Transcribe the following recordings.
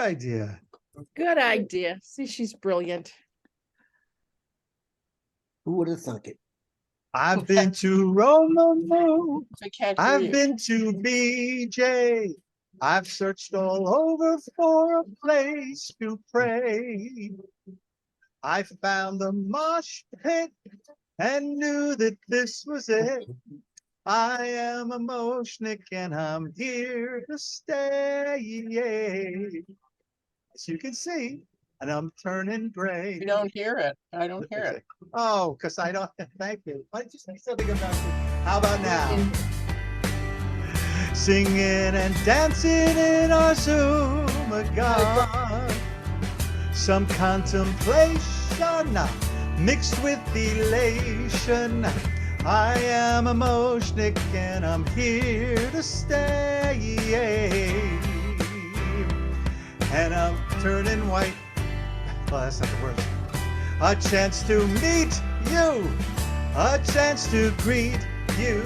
idea. Good idea. See, she's brilliant. Who would have thunk it? I've been to Rome. I can't hear I've you. been to BJ. I've searched all over for a place to pray. I found the mosh pit and knew that this was it. I am a moshnik and I'm here to stay. As you can see, and I'm turning gray. You don't hear it. I don't hear it. Oh, because I don't. Thank you. I just think something about it. How about now? Singing and dancing in our Zoom, God. Some contemplation mixed with elation. I am a moshnik and I'm here to stay. And I'm turning white. Well, that's not the words. A chance to meet you. A chance to greet you.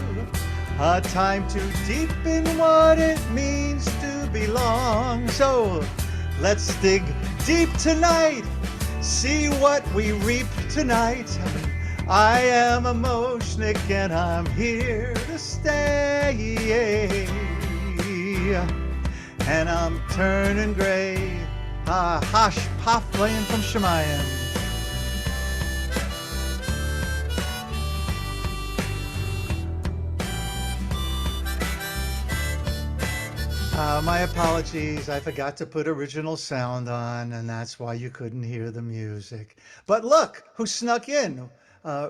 A time to deepen what it means to belong. So let's dig deep tonight. See what we reap tonight. I am a moshnik and I'm here to stay. And I'm turning gray. Hosh Paf playing from Shemayim. My apologies. I forgot to put original sound on, and that's why you couldn't hear the music. But look who snuck in.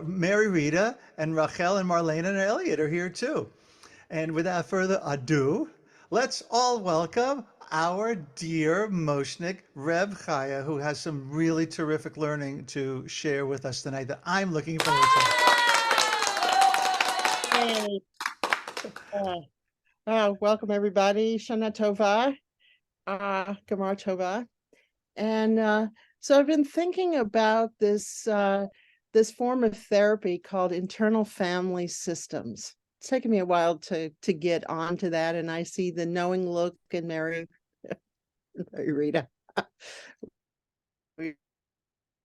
Mary Rita and Rachel and Marlene and Elliot are here too. And without further ado, let's all welcome our dear Moshnik, Reb Chaya, who has some really terrific learning to share with us tonight that I'm looking forward to. Hey. Welcome everybody. Shana Tova. Gemara Tova. And so I've been thinking about this this form of therapy called internal family systems. It's taken me a while to get onto that, and I see the knowing look in Mary Rita. We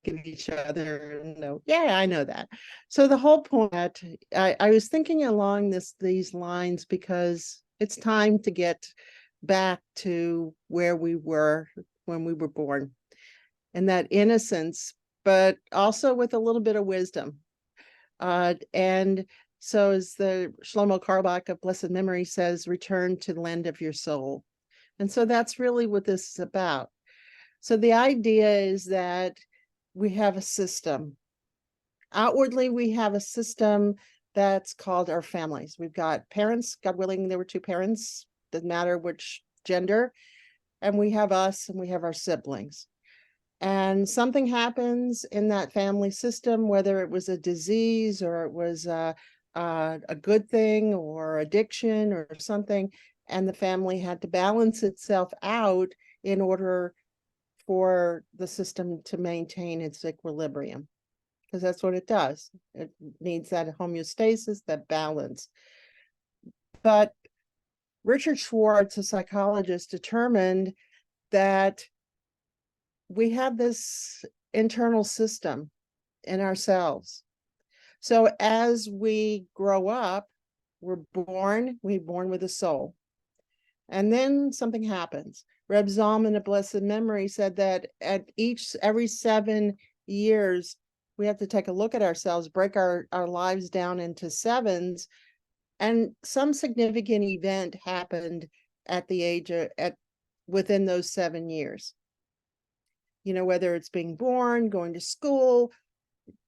give each other no, yeah, I know that. So the whole point, I was thinking along these lines because it's time to get back to where we were when we were born, and that innocence, but also with a little bit of wisdom. And so as the Shlomo Carlebach of blessed memory says, return to the land of your soul. And so that's really what this is about. So the idea is that we have a system. Outwardly, we have a system that's called our families. We've got parents, God willing, there were two parents, doesn't matter which gender. And we have us and we have our siblings. And something happens in that family system, whether it was a disease or it was a good thing or addiction or something, and the family had to balance itself out in order for the system to maintain its equilibrium, because that's what it does. It needs that homeostasis, that balance. But Richard Schwartz, a psychologist, determined that we have this internal system in ourselves. So as we grow up, we're born with a soul. And then something happens. Reb Zalman of blessed memory said that every 7 years, we have to take a look at ourselves, break our lives down into sevens, and some significant event happened at the age of, within those 7 years. You know, whether it's being born, going to school,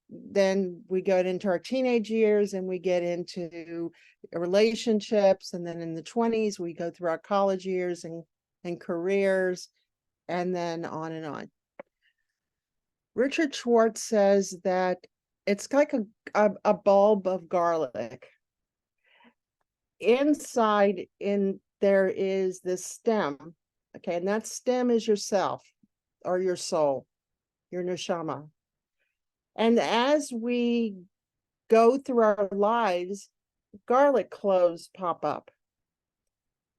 then we go into our teenage years and we get into relationships, and then in the 20s we go through our college years and careers, and then on and on. Richard Schwartz says that it's like a bulb of garlic. Inside there is this stem, okay, and that stem is yourself or your soul, your neshama. And as we go through our lives, garlic cloves pop up.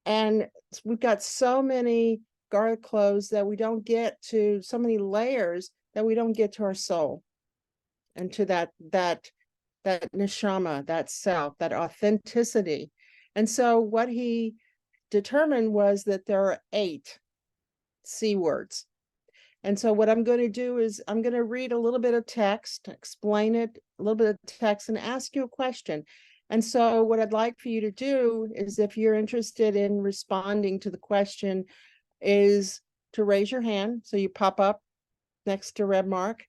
And we've got so many our clothes, that we don't get to so many layers, that we don't get to our soul and to that neshama, that self, that authenticity. And so what he determined was that there are 8 C words. And so what I'm going to do is I'm going to read a little bit of text, explain it, a little bit of text, and ask you a question. And so what I'd like for you to do is, if you're interested in responding to the question, is to raise your hand. So you pop up next to Reb Mark,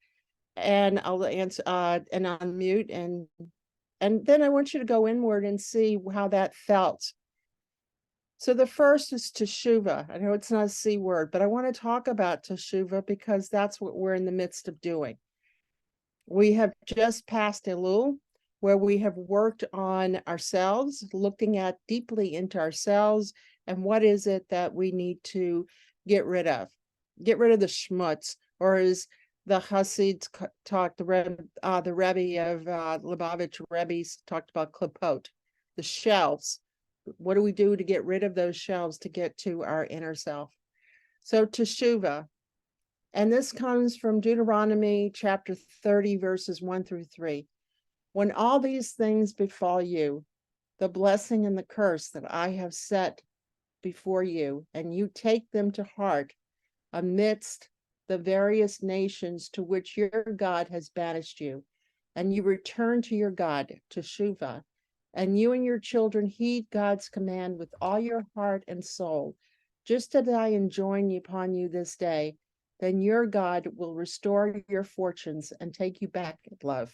and I'll answer and unmute, and then I want you to go inward and see how that felt. So the first is teshuva. I know it's not a C word, but I want to talk about teshuva because that's what we're in the midst of doing. We have just passed Elul, where we have worked on ourselves, looking at deeply into ourselves, and what is it that we need to get rid of. Get rid of the schmutz, or as the Hasids talked, the Rebbe of Lubavitch Rebbe's talked about klipot, the shelves. What do we do to get rid of those shelves to get to our inner self? So teshuva, and this comes from Deuteronomy chapter 30, verses 1-3. When all these things befall you, the blessing and the curse that I have set before you, and you take them to heart amidst the various nations to which your God has banished you, and you return to your God, teshuva, and you and your children heed God's command with all your heart and soul, just as I enjoin upon you this day, then your God will restore your fortunes and take you back in love.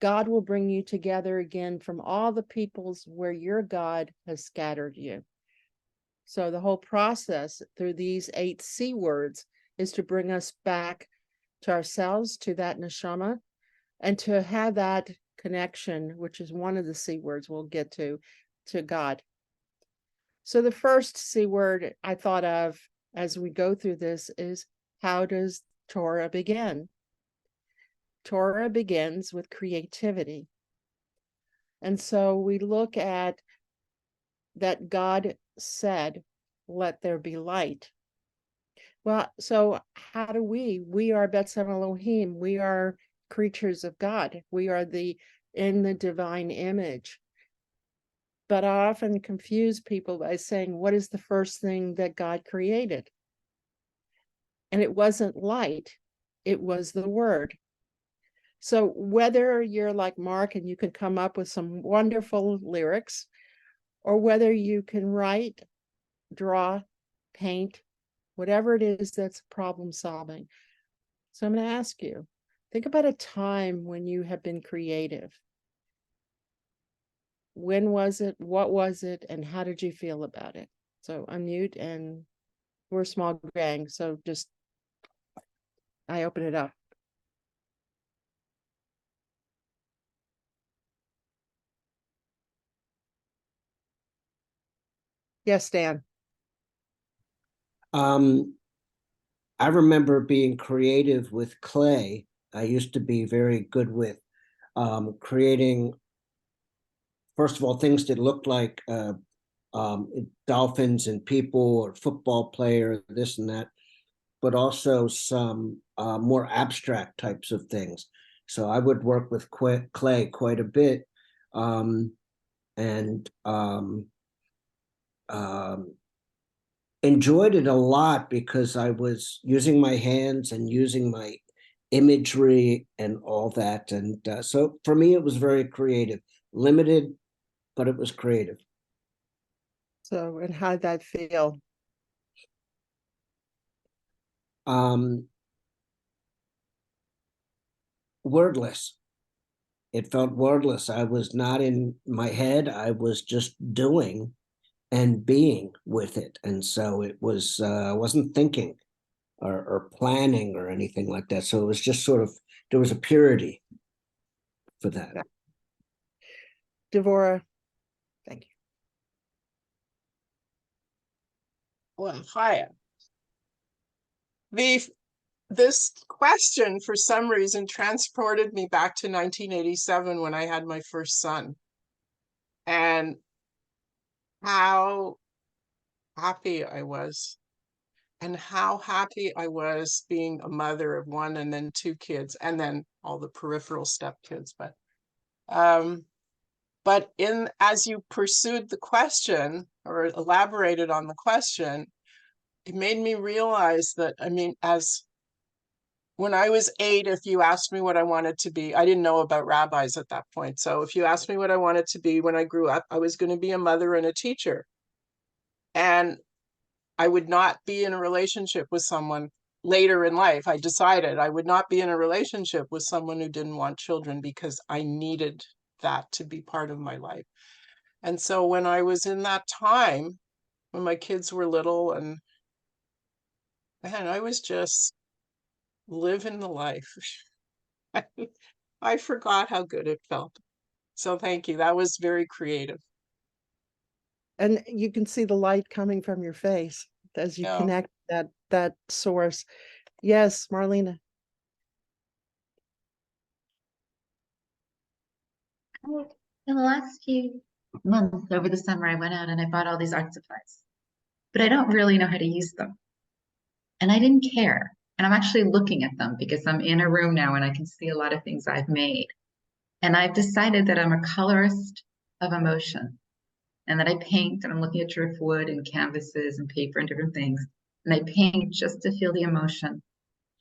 God will bring you together again from all the peoples where your God has scattered you. So the whole process through these 8 C words is to bring us back to ourselves, to that neshama, and to have that connection, which is one of the C words we'll get to God. So the first C word I thought of as we go through this is, how does Torah begin? Torah begins with creativity. And so we look at that God said, let there be light. Well, so how do we are B'Tselem Elohim, we are creatures of God. We are in the divine image. But I often confuse people by saying, what is the first thing that God created? And it wasn't light, it was the word. So whether you're like Mark and you can come up with some wonderful lyrics, or whether you can write, draw, paint, whatever it is that's problem solving. So I'm going to ask you, think about a time when you have been creative. When was it? What was it? And how did you feel about it? So unmute, and we're a small gang, so just, I open it up. Yes, Dan. I remember being creative with clay. I used to be very good with creating, first of all, things that looked like dolphins and people, or football player, this and that, but also some more abstract types of things. So I would work with clay quite a bit, and enjoyed it a lot because I was using my hands and using my imagery and all that. And so for me, it was very creative, limited, but it was creative. So, and how did that feel? Wordless. It felt wordless. I was not in my head. I was just doing and being with it. And so it was, I wasn't thinking or planning or anything like that. So it was just sort of, there was a purity for that. Devorah, thank you. Well, Chaya. This question, for some reason, transported me back to 1987 when I had my first son, and how happy I was, and how happy I was being a mother of one and then two kids and then all the peripheral stepkids. But in as you pursued the question or elaborated on the question, it made me realize that, I mean, as when I was 8, if you asked me what I wanted to be, I didn't know about rabbis at that point. So if you asked me what I wanted to be when I grew up, I was going to be a mother and a teacher. And I would not be in a relationship with someone later in life. I decided I would not be in a relationship with someone who didn't want children because I needed that to be part of my life. And so when I was in that time, when my kids were little, and man, I was just living the life. I forgot how good it felt. So thank you. That was very creative. And you can see the light coming from your face as you Yeah. connect that source. Yes, Marlena. In the last few months over the summer, I went out and I bought all these art supplies, but I don't really know how to use them. And I didn't care. And I'm actually looking at them because I'm in a room now and I can see a lot of things I've made. And I've decided that I'm a colorist of emotion and that I paint and I'm looking at driftwood and canvases and paper and different things. And I paint just to feel the emotion,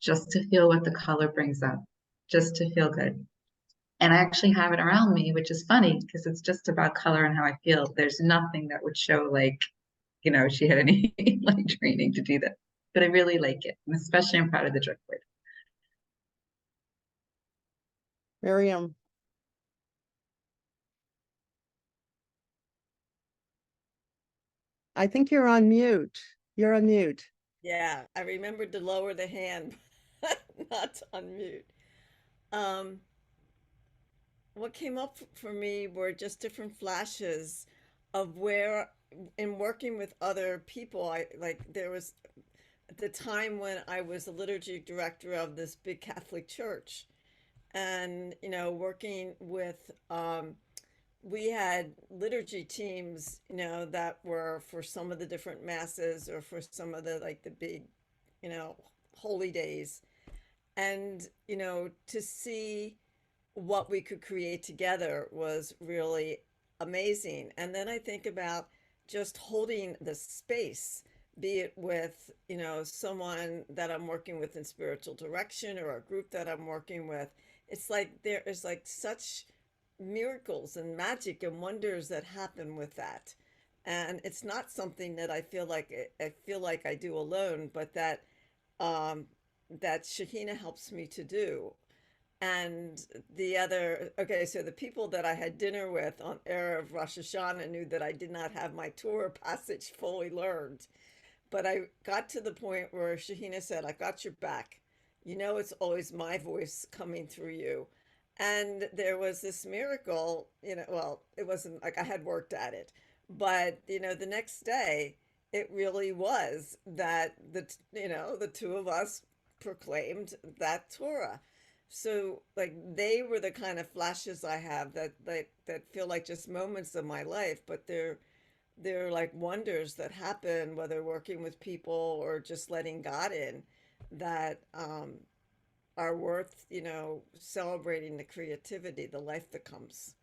just to feel what the color brings up, just to feel good. And I actually have it around me, which is funny because it's just about color and how I feel. There's nothing that would show like, she had any like training to do that. But I really like it. And especially I'm proud of the driftwood. Miriam. I think you're on mute. You're on mute. Yeah, I remembered to lower the hand, not to unmute. Um, what came up for me were just different flashes of where, in working with other people, I like there was at the time when I was the liturgy director of this big Catholic church, and working with we had liturgy teams, that were for some of the different masses or for some of the like the big, holy days. And, to see what we could create together was really amazing. And then I think about just holding the space, be it with, someone that I'm working with in spiritual direction or a group that I'm working with. It's like there is like such miracles and magic and wonders that happen with that. And it's not something that I feel like I do alone, but um that Shahina helps me to do. And so the people that I had dinner with on Erev Rosh Hashanah knew that I did not have my Torah passage fully learned. But I got to the point where Shahina said, I got your back. It's always my voice coming through you. And there was this miracle, well, it wasn't like I had worked at it, but, the next day, it really was that the two of us proclaimed that Torah. So like they were the kind of flashes I have that feel like just moments of my life, but they're like wonders that happen, whether working with people or just letting God in, that are worth, celebrating the creativity, the life that comes.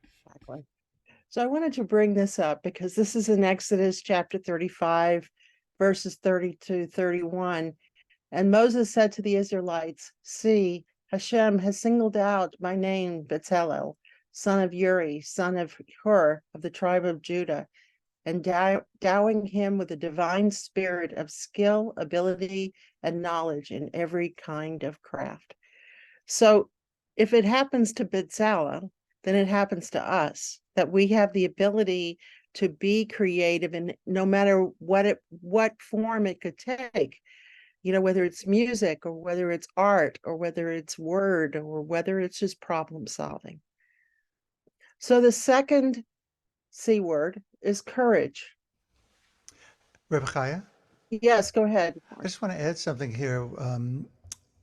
Exactly. So I wanted to bring this up because this is in Exodus chapter 35, verses 30 to 31. And Moses said to the Israelites, see, Hashem has singled out my name, Bezalel, son of Uri, son of Hur, of the tribe of Judah, and endowing him with a divine spirit of skill, ability, and knowledge in every kind of craft. So if it happens to Bezalel, then it happens to us, that we have the ability to be creative, and no matter what form it could take, whether it's music or whether it's art or whether it's word or whether it's just problem solving. So the second C word is courage. Reb Chaya, Yes, go ahead. I just want to add something here,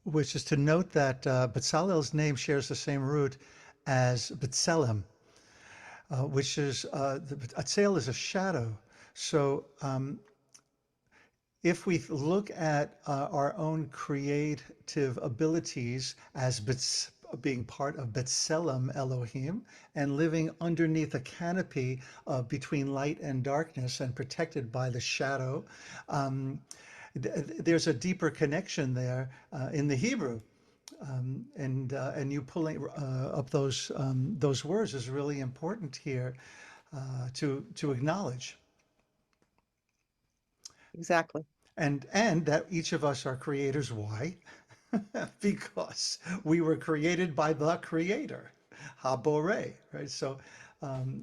which is to note that Bezalel's name shares the same root as B'Tselem, which is the Atzel is a shadow. So if we look at our own creative abilities as being part of B'Tselem Elohim and living underneath a canopy between light and darkness and protected by the shadow, um, there's a deeper connection there in the Hebrew. And you pulling up those words is really important here to acknowledge. Exactly. And that each of us are creators. Why? Because we were created by the Creator, Habore, right? So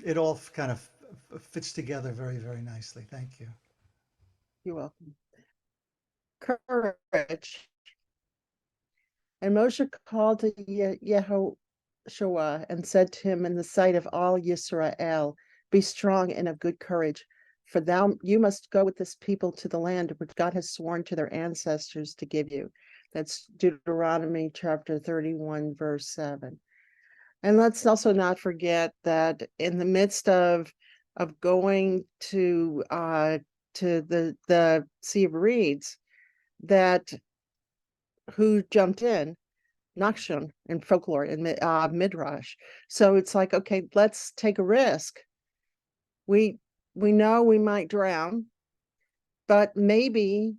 it all kind of fits together very, very nicely. Thank you. You're welcome. Courage. And Moshe called to Yehoshua and said to him in the sight of all Yisrael, be strong and of good courage, for you must go with this people to the land which God has sworn to their ancestors to give you. That's Deuteronomy chapter 31, verse 7. And let's also not forget that in the midst of going to the Sea of Reeds, that who jumped in? Nachshon in folklore in Midrash. So it's like, okay, let's take a risk. We know we might drown, but maybe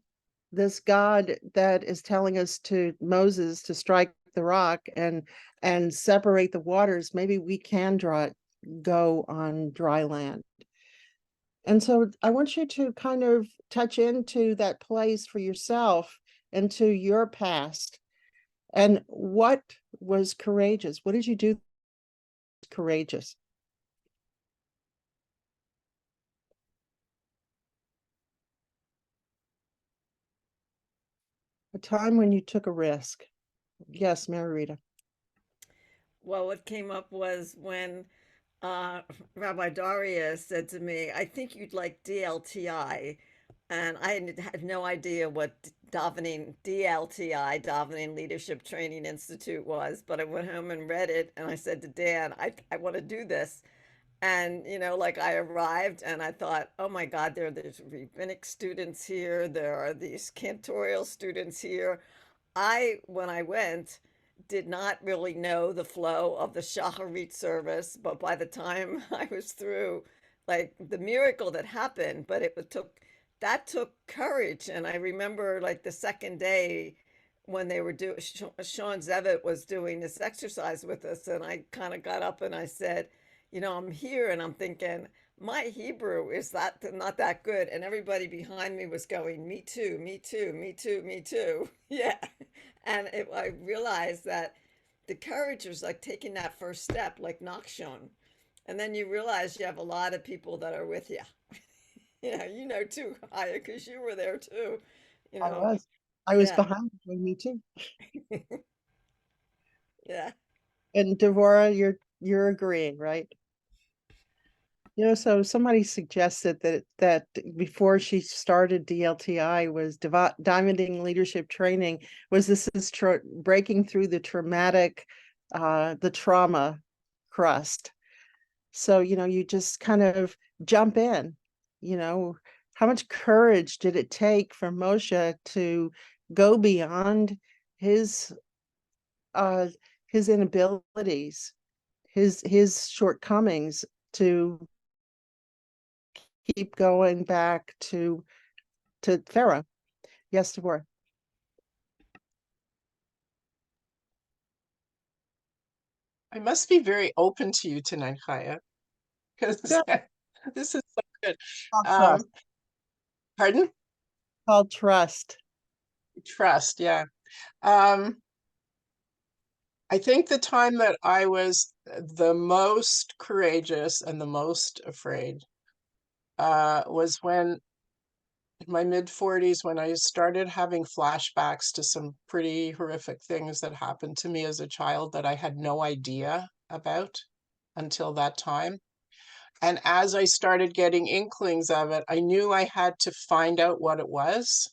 this God that is telling us to Moses to strike the rock and separate the waters, maybe we can go on dry land. And so I want you to kind of touch into that place for yourself, into your past. And what was courageous? What did you do courageous? A time when you took a risk. Yes, Margarita. Well, what came up was when uh, Rabbi Daria said to me, I think you'd like DLTI. And I had no idea what Davening Leadership Training Institute was, but I went home and read it. And I said to Dan, I want to do this. And, like I arrived and I thought, oh my God, there's rabbinic students here. There are these cantorial students here. When I went, did not really know the flow of the Shacharit service, but by the time I was through, like the miracle that happened, but that took courage. And I remember like the second day when they were doing, Sean Zevitt was doing this exercise with us, and I kind of got up and I said, I'm here, and I'm thinking, my Hebrew is not that good, and everybody behind me was going, me too, me too, me too, me too. Yeah. And I realized that the courage was like taking that first step, like Nachshon. And then you realize you have a lot of people that are with you. Too, Aya, because you were there too. You I know, was. I was yeah, behind you, me too. yeah. And Devorah, you're agreeing, right? So somebody suggested that before she started DLTI was diamonding leadership training was this is breaking through the the trauma crust. So, you just kind of jump in, how much courage did it take for Moshe to go beyond his uh his inabilities, his shortcomings to keep going back to Pharaoh. Yes, Deborah. I must be very open to you tonight, Chaya, because Good. this is so good. Called Um, trust. Pardon? Called trust. Trust, yeah. Um, I think the time that I was the most courageous and the most afraid was when in my mid 40s, when I started having flashbacks to some pretty horrific things that happened to me as a child that I had no idea about until that time. And as I started getting inklings of it, I knew I had to find out what it was.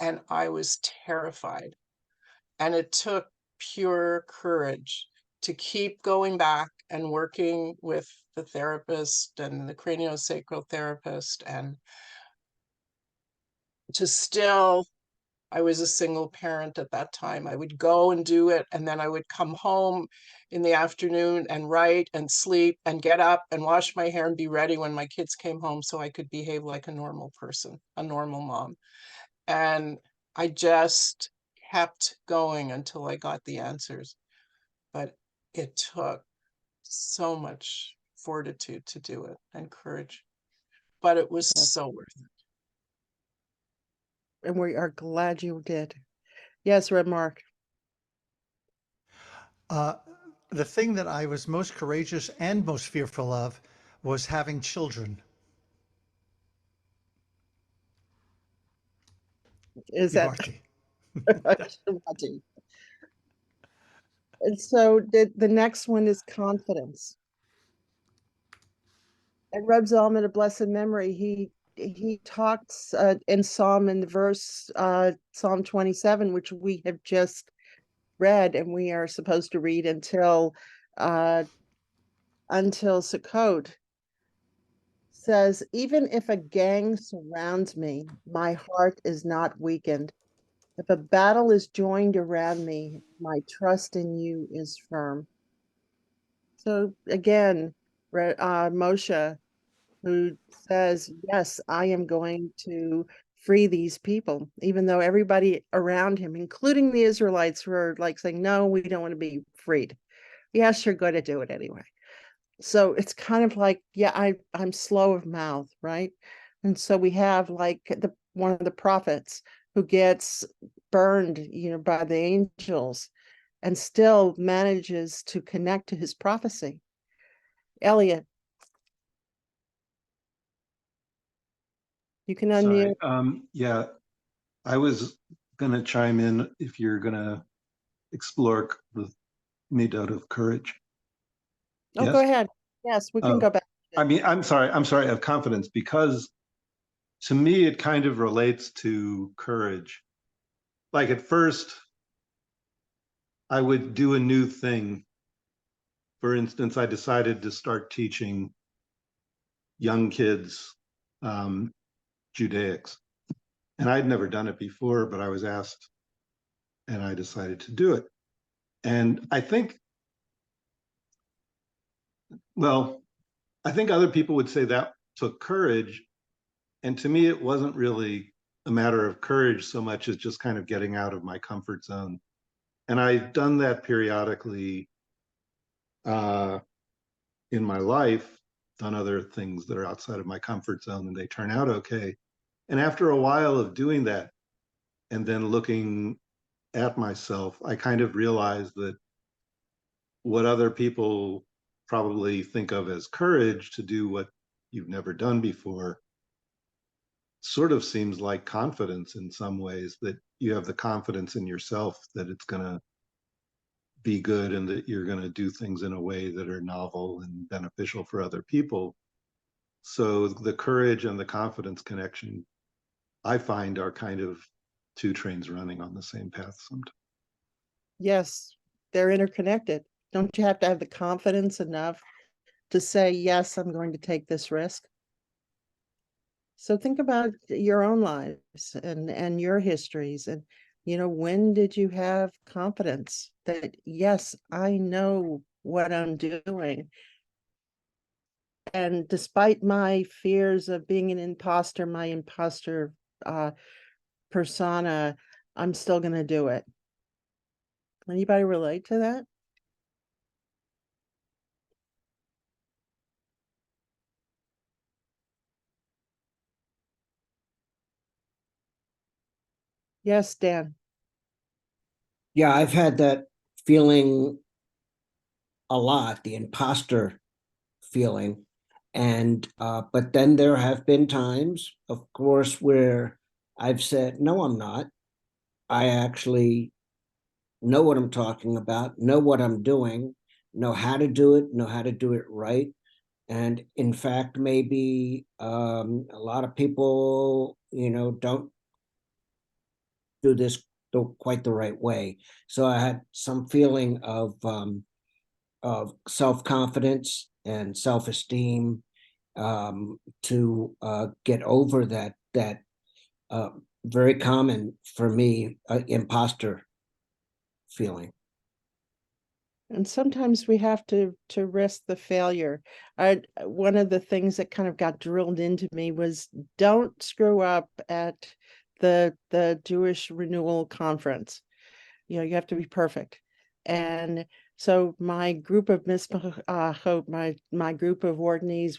And I was terrified. And it took pure courage to keep going back and working with the therapist and the craniosacral therapist and to still, I was a single parent at that time. I would go and do it, and then I would come home in the afternoon and write and sleep and get up and wash my hair and be ready when my kids came home so I could behave like a normal person, a normal mom. And I just kept going until I got the answers. But it took so much fortitude to do it and courage. But it was Yes. so worth it. And we are glad you did. Yes, Red Mark. Uh, the thing that I was most courageous and most fearful of was having children. Is that Marty. Shivati. And so the next one is confidence. And Reb Zalman of blessed memory, he talks in Psalm 27, which we have just read, and we are supposed to read uh, until Sukkot. Says, even if a gang surrounds me, my heart is not weakened. If a battle is joined around me, my trust in you is firm. So again, Moshe, who says, yes, I am going to free these people, even though everybody around him, including the Israelites, were like saying, no, we don't want to be freed. Yes, you're going to do it anyway. So it's kind of like, yeah, I'm slow of mouth, right? And so we have like one of the prophets who gets burned, by the angels and still manages to connect to his prophecy. Elliot, you can unmute. Sorry. Yeah, I was gonna chime in if you're gonna explore the midot of courage. Oh, go Yes? ahead. Yes, we can Oh, go back. I mean, I'm sorry, of confidence, because to me it kind of relates to courage. Like at first, I would do a new thing. For instance, I decided to start teaching young kids Judaics. And I'd never done it before, but I was asked and I decided to do it. And well, I think other people would say that took courage. And to me, it wasn't really a matter of courage so much as just kind of getting out of my comfort zone. And I've done that periodically uh, in my life, done other things that are outside of my comfort zone and they turn out okay. And after a while of doing that and then looking at myself, I kind of realized that what other people probably think of as courage to do what you've never done before sort of seems like confidence in some ways, that you have the confidence in yourself that it's going to be good and that you're going to do things in a way that are novel and beneficial for other people. So the courage and the confidence connection, I find, are kind of two trains running on the same path sometimes. Yes, they're interconnected. Don't you have to have the confidence enough to say, yes, I'm going to take this risk? So think about your own lives and your histories, and when did you have confidence that, yes, I know what I'm doing, and despite my fears of being an imposter, my imposter persona, I'm still going to do it. Anybody relate to that? Yes, Dan. Yeah, I've had that feeling a lot, the imposter feeling. And but then there have been times, of course, where I've said, no, I'm not. I actually know what I'm talking about, know what I'm doing, know how to do it, know how to do it right. And in fact, maybe a lot of people, don't do this quite the right way. So I had some feeling of self-confidence and self-esteem to get over that very common for me, imposter feeling. And sometimes we have to risk the failure. One of the things that kind of got drilled into me was don't screw up at the Jewish Renewal Conference. You know, you have to be perfect. And so my group of my group of Wardenes,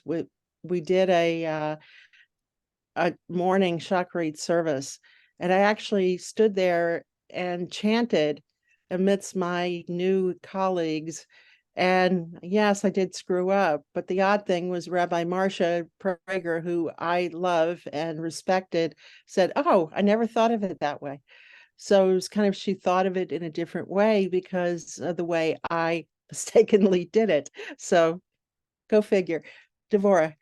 we did a morning Shakrit service, and I actually stood there and chanted amidst my new colleagues. And yes, I did screw up, but the odd thing was Rabbi Marcia Prager, who I love and respected, said, "Oh, I never thought of it that way." So it was kind of, she thought of it in a different way because of the way I mistakenly did it. So go figure. Devorah.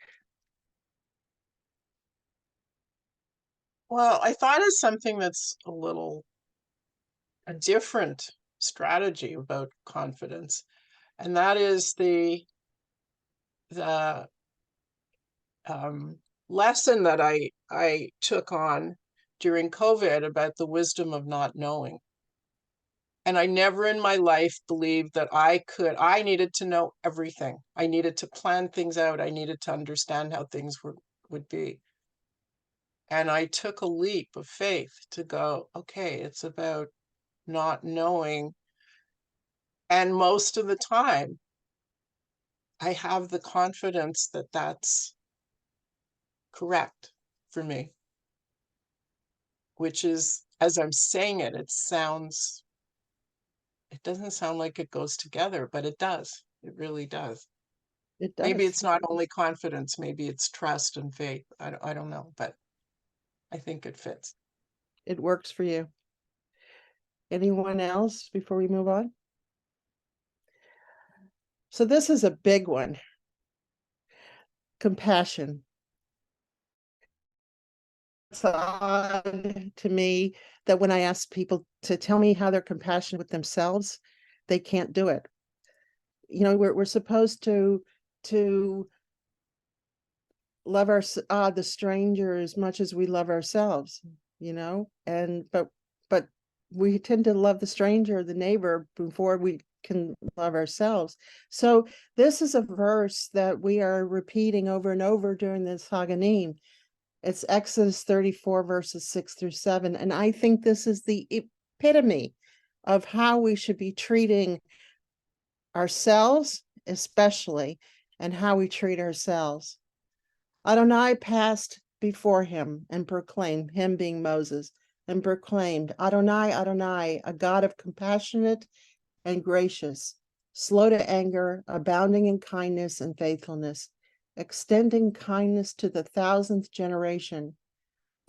Well, I thought of something that's a different strategy about confidence, and that is the lesson that I took on during COVID about the wisdom of not knowing. And I never in my life believed that I needed to know everything. I needed to plan things out. I needed to understand how things would be. And I took a leap of faith to go, okay, it's about not knowing. And most of the time, I have the confidence that that's correct for me, which is, as I'm saying it, it doesn't sound like it goes together, but it does. It really does. It Maybe does. it's not only confidence, maybe it's trust and faith. I don't know, but I think it fits. It works for you. Anyone else before we move on? So this is a big one. Compassion. It's odd to me that when I ask people to tell me how they're compassionate with themselves, they can't do it. You know, we're supposed to love the stranger as much as we love ourselves, you know, and but we tend to love the stranger, the neighbor, before we can love ourselves. So this is a verse that we are repeating over and over during this Haganim. It's Exodus 34 verses 6-7, and I think this is the epitome of how we should be treating ourselves, especially, and how we treat ourselves. Adonai passed before him and proclaimed, him being Moses, and proclaimed, Adonai, Adonai, a God of compassionate and gracious, slow to anger, abounding in kindness and faithfulness, extending kindness to the 1,000th generation,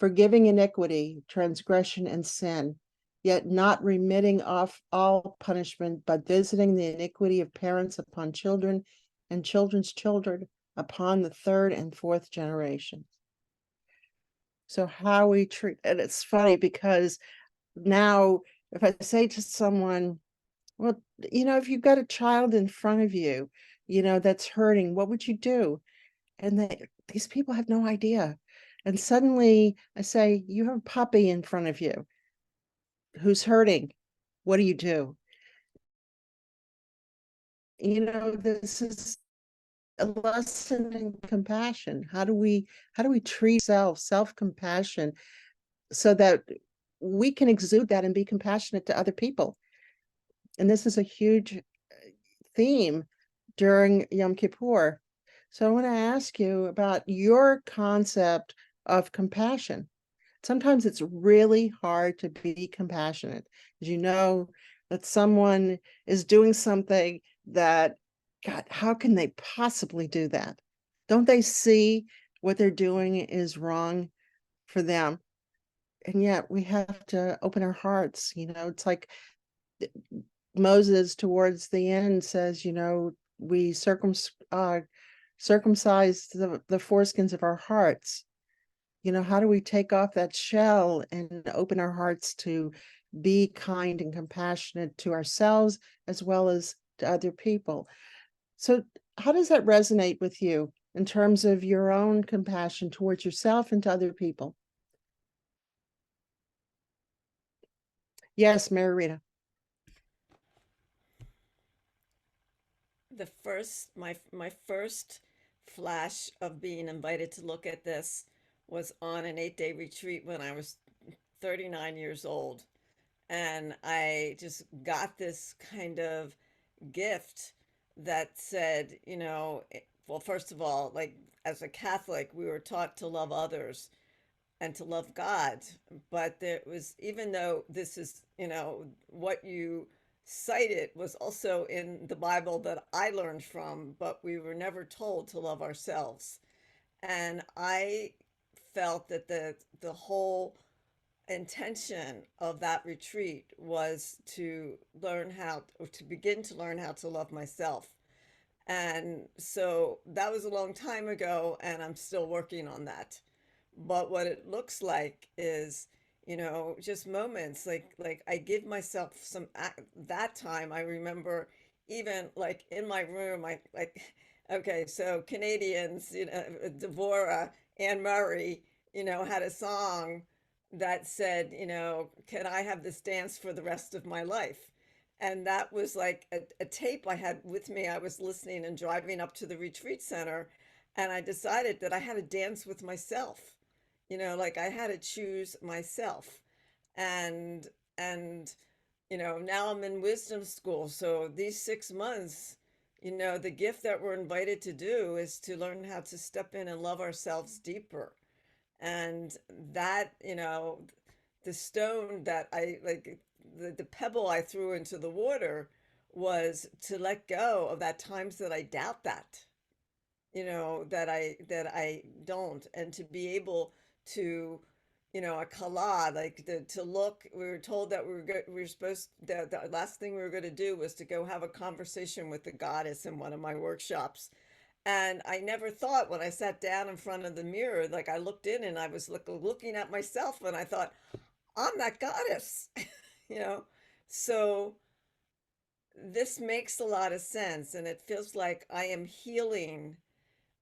forgiving iniquity, transgression, and sin, yet not remitting off all punishment, but visiting the iniquity of parents upon children and children's children upon the 3rd and 4th generation. So how we treat, and it's funny because now if I say to someone, well, you know, if you've got a child in front of you, you know, that's hurting, what would you do? And these people have no idea. And suddenly I say, you have a puppy in front of you who's hurting. What do you do? You know, this is a lesson in compassion. How do we treat self-compassion so that we can exude that and be compassionate to other people? And this is a huge theme during Yom Kippur. So I want to ask you about your concept of compassion. Sometimes it's really hard to be compassionate. As you know, that someone is doing something that, God, how can they possibly do that? Don't they see what they're doing is wrong for them? And yet we have to open our hearts. You know, it's like Moses towards the end says, you know, we circumcise the foreskins of our hearts. You know, how do we take off that shell and open our hearts to be kind and compassionate to ourselves as well as to other people? So how does that resonate with you in terms of your own compassion towards yourself and to other people? Yes, Mary Rita. My first flash of being invited to look at this was on an 8-day retreat when I was 39 years old. And I just got this kind of gift that said, well, first of all, like as a Catholic, we were taught to love others and to love God. But there was, even though this is, what you cited was also in the Bible that I learned from, but we were never told to love ourselves. And I felt that the whole intention of that retreat was to learn how, or to begin to learn how to love myself. And so that was a long time ago, and I'm still working on that. But what it looks like is, just moments like I give myself some that time. I remember even like in my room, I like, okay, so Canadians, Devorah, Anne Murray, had a song that said, can I have this dance for the rest of my life? And that was like a tape I had with me. I was listening and driving up to the retreat center, and I decided that I had to dance with myself. Like I had to choose myself. And and now I'm in wisdom school. So these 6 months, the gift that we're invited to do is to learn how to step in and love ourselves deeper. And that, the stone that I like, the pebble I threw into the water was to let go of that times that I doubt that, that I don't, and to be able to, a kala, like to look. We were told that we were supposed, the last thing we were going to do was to go have a conversation with the goddess in one of my workshops. And I never thought, when I sat down in front of the mirror, like I looked in and I was looking at myself, and I thought, I'm that goddess, you know? So this makes a lot of sense. And it feels like I am healing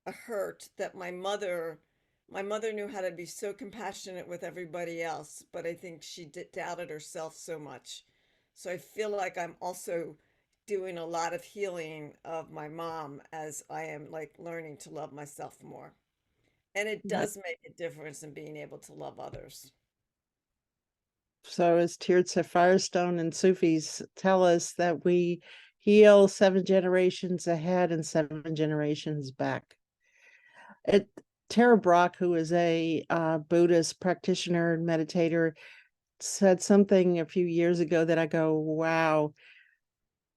a hurt that my mother knew how to be so compassionate with everybody else, but I think she doubted herself so much. So I feel like I'm also doing a lot of healing of my mom as I am like learning to love myself more. And it That, does make a difference in being able to love others. so as Tirza Firestone and Sufis tell us that we heal 7 generations ahead and 7 generations back. It Tara Brach, who is a Buddhist practitioner and meditator, said something a few years ago that I go, wow.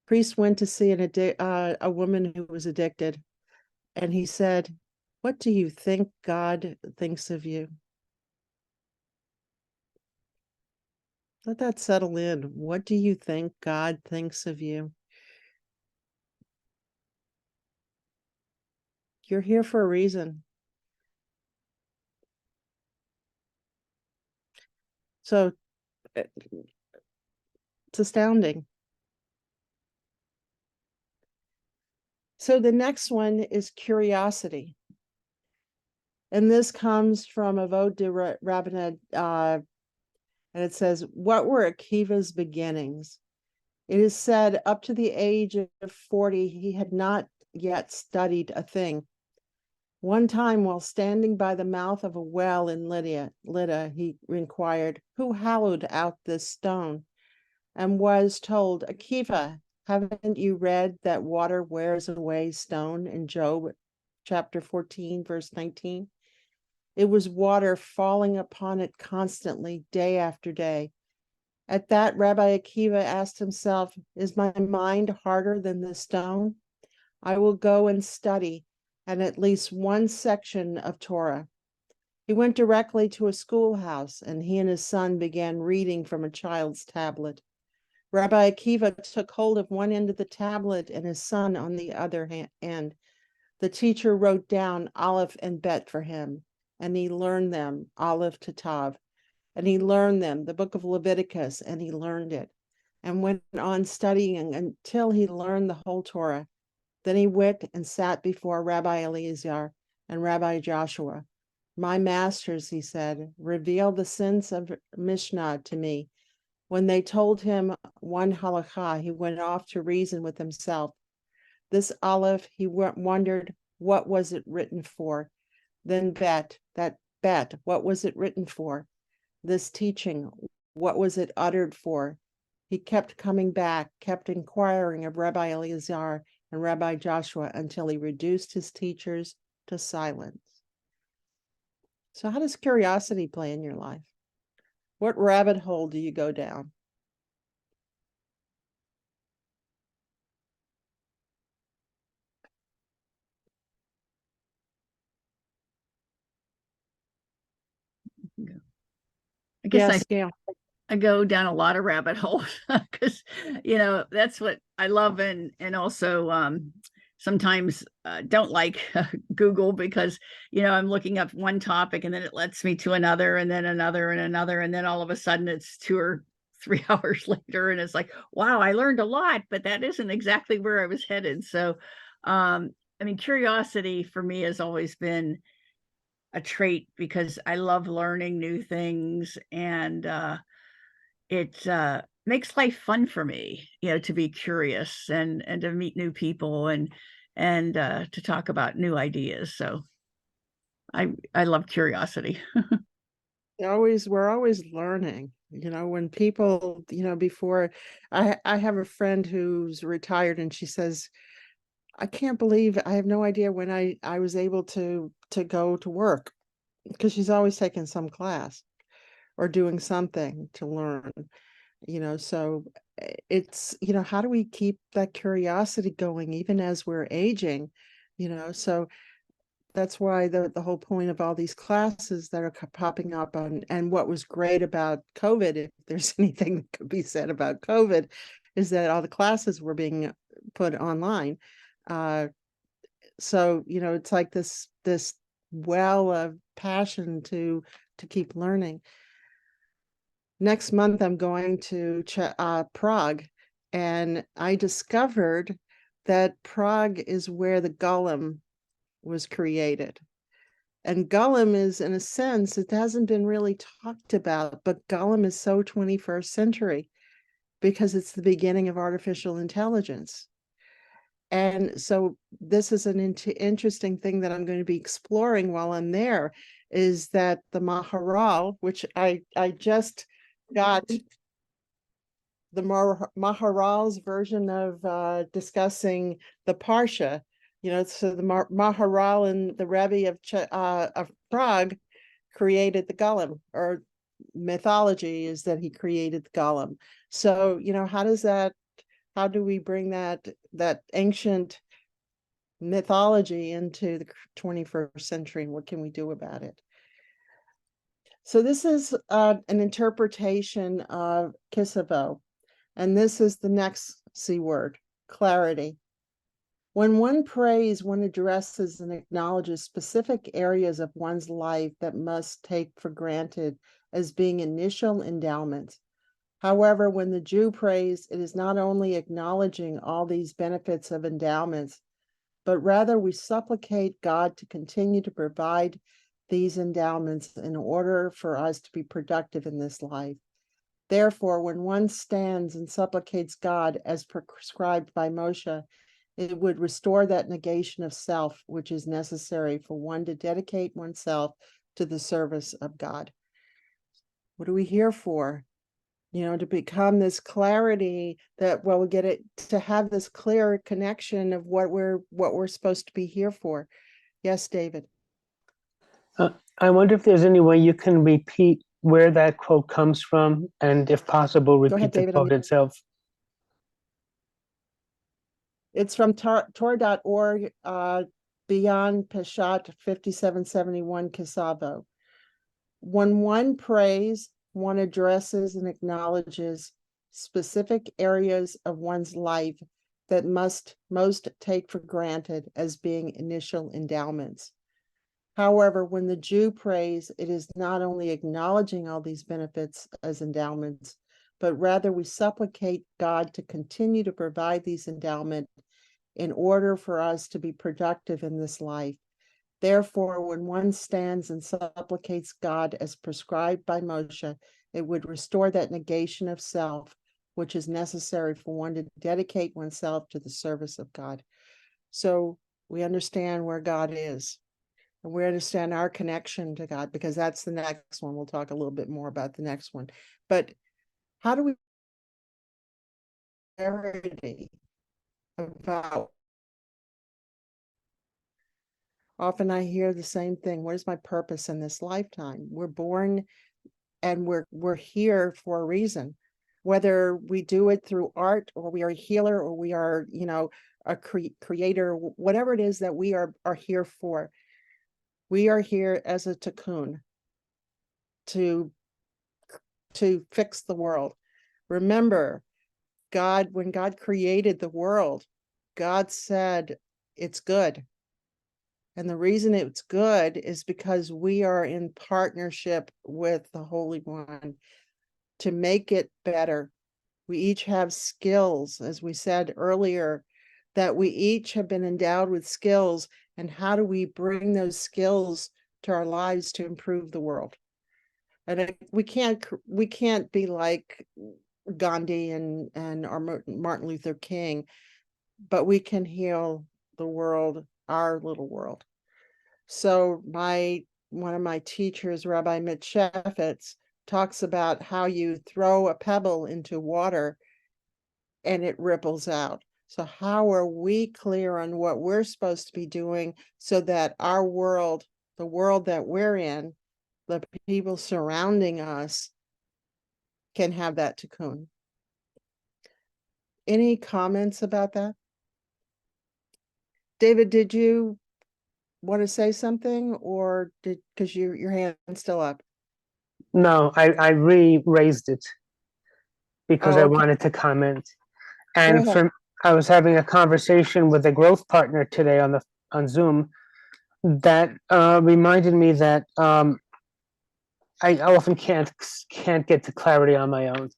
Priest went to see a woman who was addicted, and he said, what do you think God thinks of you? Let that settle in. What do you think God thinks of you? You're here for a reason. So it's astounding. So the next one is curiosity. And this comes from Avod de Rabbinah, and it says, what were Akiva's beginnings? It is said up to the age of 40, he had not yet studied a thing. One time, while standing by the mouth of a well in Lydda, he inquired, who hollowed out this stone? And was told, Akiva, haven't you read that water wears away stone in Job chapter 14, verse 19? It was water falling upon it constantly, day after day. At that, Rabbi Akiva asked himself, is my mind harder than the stone? I will go and study at least one section of Torah. He went directly to a schoolhouse, and he and his son began reading from a child's tablet. Rabbi Akiva took hold of one end of the tablet and his son on the other end. The teacher wrote down Aleph and Bet for him, and he learned them, Aleph to Tav. And he learned them, the book of Leviticus, and he learned it, and went on studying until he learned the whole Torah. Then he went and sat before Rabbi Eliezer and Rabbi Joshua. My masters, he said, reveal the sense of Mishnah to me. When they told him one halakha, he went off to reason with himself. This aleph, he wondered, what was it written for? Then bet, what was it written for? This teaching, what was it uttered for? He kept coming back, kept inquiring of Rabbi Eliezer and Rabbi Joshua until he reduced his teachers to silence. So how does curiosity play in your life? What rabbit hole do you go down? I guess Yes, Gail. I go down a lot of rabbit holes because that's what I love, and also sometimes don't like Google because I'm looking up one topic and then it lets me to another and then another and another, and then all of a sudden it's 2 or 3 hours later and it's like, wow, I learned a lot, but that isn't exactly where I was headed. So curiosity for me has always been a trait because I love learning new things, and it makes life fun for me, to be curious and to meet new people and to talk about new ideas. So I love curiosity. We're always learning. When people, before I have a friend who's retired and she says, I can't believe, I have no idea when I was able to go to work, because she's always taking some class or doing something to learn. So it's, how do we keep that curiosity going even as we're aging? So that's why the whole point of all these classes that are popping up and what was great about COVID, if there's anything that could be said about COVID, is that all the classes were being put online. So it's like this well of passion to keep learning. Next month I'm going to Prague, and I discovered that Prague is where the golem was created. And golem is, in a sense, it hasn't been really talked about, but golem is so 21st century because it's the beginning of artificial intelligence. And so this is an interesting thing that I'm going to be exploring while I'm there, is that the Maharal, which I just got the Maharal's version of discussing the Parsha. So the Maharal and the Rebbe of Prague created the golem, or mythology is that he created the golem. So, how do we bring that ancient mythology into the 21st century, and what can we do about it? So this is an interpretation of Kisavo, and this is the next C word, clarity. When one prays, one addresses and acknowledges specific areas of one's life that must take for granted as being initial endowments. However, when the Jew prays, it is not only acknowledging all these benefits of endowments, but rather we supplicate God to continue to provide these endowments in order for us to be productive in this life. Therefore, when one stands and supplicates God as prescribed by Moshe, it would restore that negation of self, which is necessary for one to dedicate oneself to the service of God. What are we here for? To become this clarity that, well, we get it, to have this clear connection of what we're supposed to be here for. Yes, David. I wonder if there's any way you can repeat where that quote comes from, and if possible, repeat ahead, the David, quote itself. It's from Torah.org, Beyond Peshat 5771 Kisavo. When one prays, one addresses and acknowledges specific areas of one's life that must most take for granted as being initial endowments. However, when the Jew prays, it is not only acknowledging all these benefits as endowments, but rather we supplicate God to continue to provide these endowments in order for us to be productive in this life. Therefore, when one stands and supplicates God as prescribed by Moshe, It would restore that negation of self, which is necessary for one to dedicate oneself to the service of God. So we understand where God is, and we understand our connection to God, because that's the next one. We'll talk a little bit more about the next one. But how do we clarity about, often I hear the same thing: what is my purpose in this lifetime? We're born and we're here for a reason, whether we do it through art, or we are a healer, or we are, a creator, whatever it is that we are here for. We are here as a tikkun to fix the world. Remember, when God created the world, God said it's good. And the reason it's good is because we are in partnership with the Holy One to make it better. We each have skills, as we said earlier, that we each have been endowed with skills. And how do we bring those skills to our lives to improve the world? And we can't be like Gandhi and or Martin Luther King, but we can heal the world, our little world. So one of my teachers, Rabbi Mitch Shefetz, talks about how you throw a pebble into water and it ripples out. So how are we clear on what we're supposed to be doing so that our world, the world that we're in, the people surrounding us, can have that tikkun? Any comments about that? David, did you want to say something, or because your hand's still up? No, I re-raised it because Oh, I okay. wanted to comment. Go And ahead. I was having a conversation with a growth partner today on Zoom that reminded me that I often can't get to clarity on my own,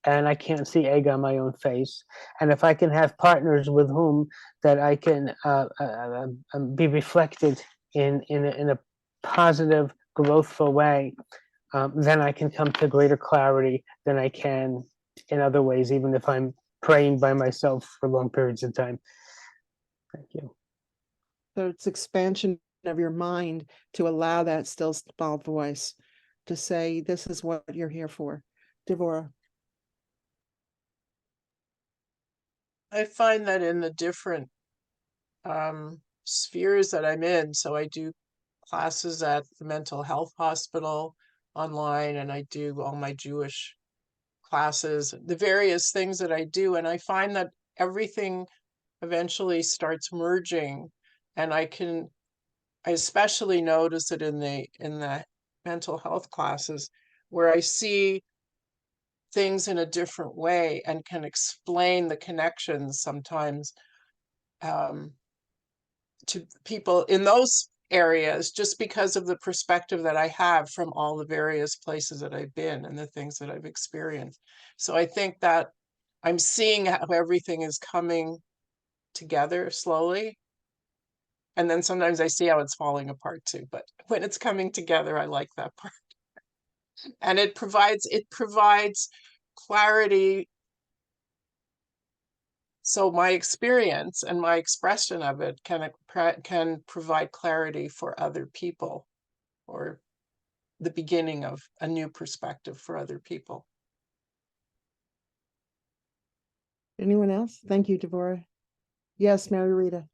and I can't see egg on my own face. And if I can have partners with whom that I can be reflected in a positive, growthful way, then I can come to greater clarity than I can in other ways, even if I'm praying by myself for long periods of time. Thank you. So it's expansion of your mind to allow that still small voice to say, this is what you're here for. Devorah. I find that in the different spheres that I'm in, so I do classes at the mental health hospital online, and I do all my Jewish classes, the various things that I do, and I find that everything eventually starts merging, and I especially notice it in the mental health classes, where I see things in a different way and can explain the connections sometimes to people in those areas, just because of the perspective that I have from all the various places that I've been and the things that I've experienced. So I think that I'm seeing how everything is coming together slowly. And then sometimes I see how it's falling apart too. But when it's coming together, I like that part. And it provides clarity. So my experience and my expression of it can provide clarity for other people, or the beginning of a new perspective for other people. Anyone else? Thank you, Devorah. Yes, Mary Rita.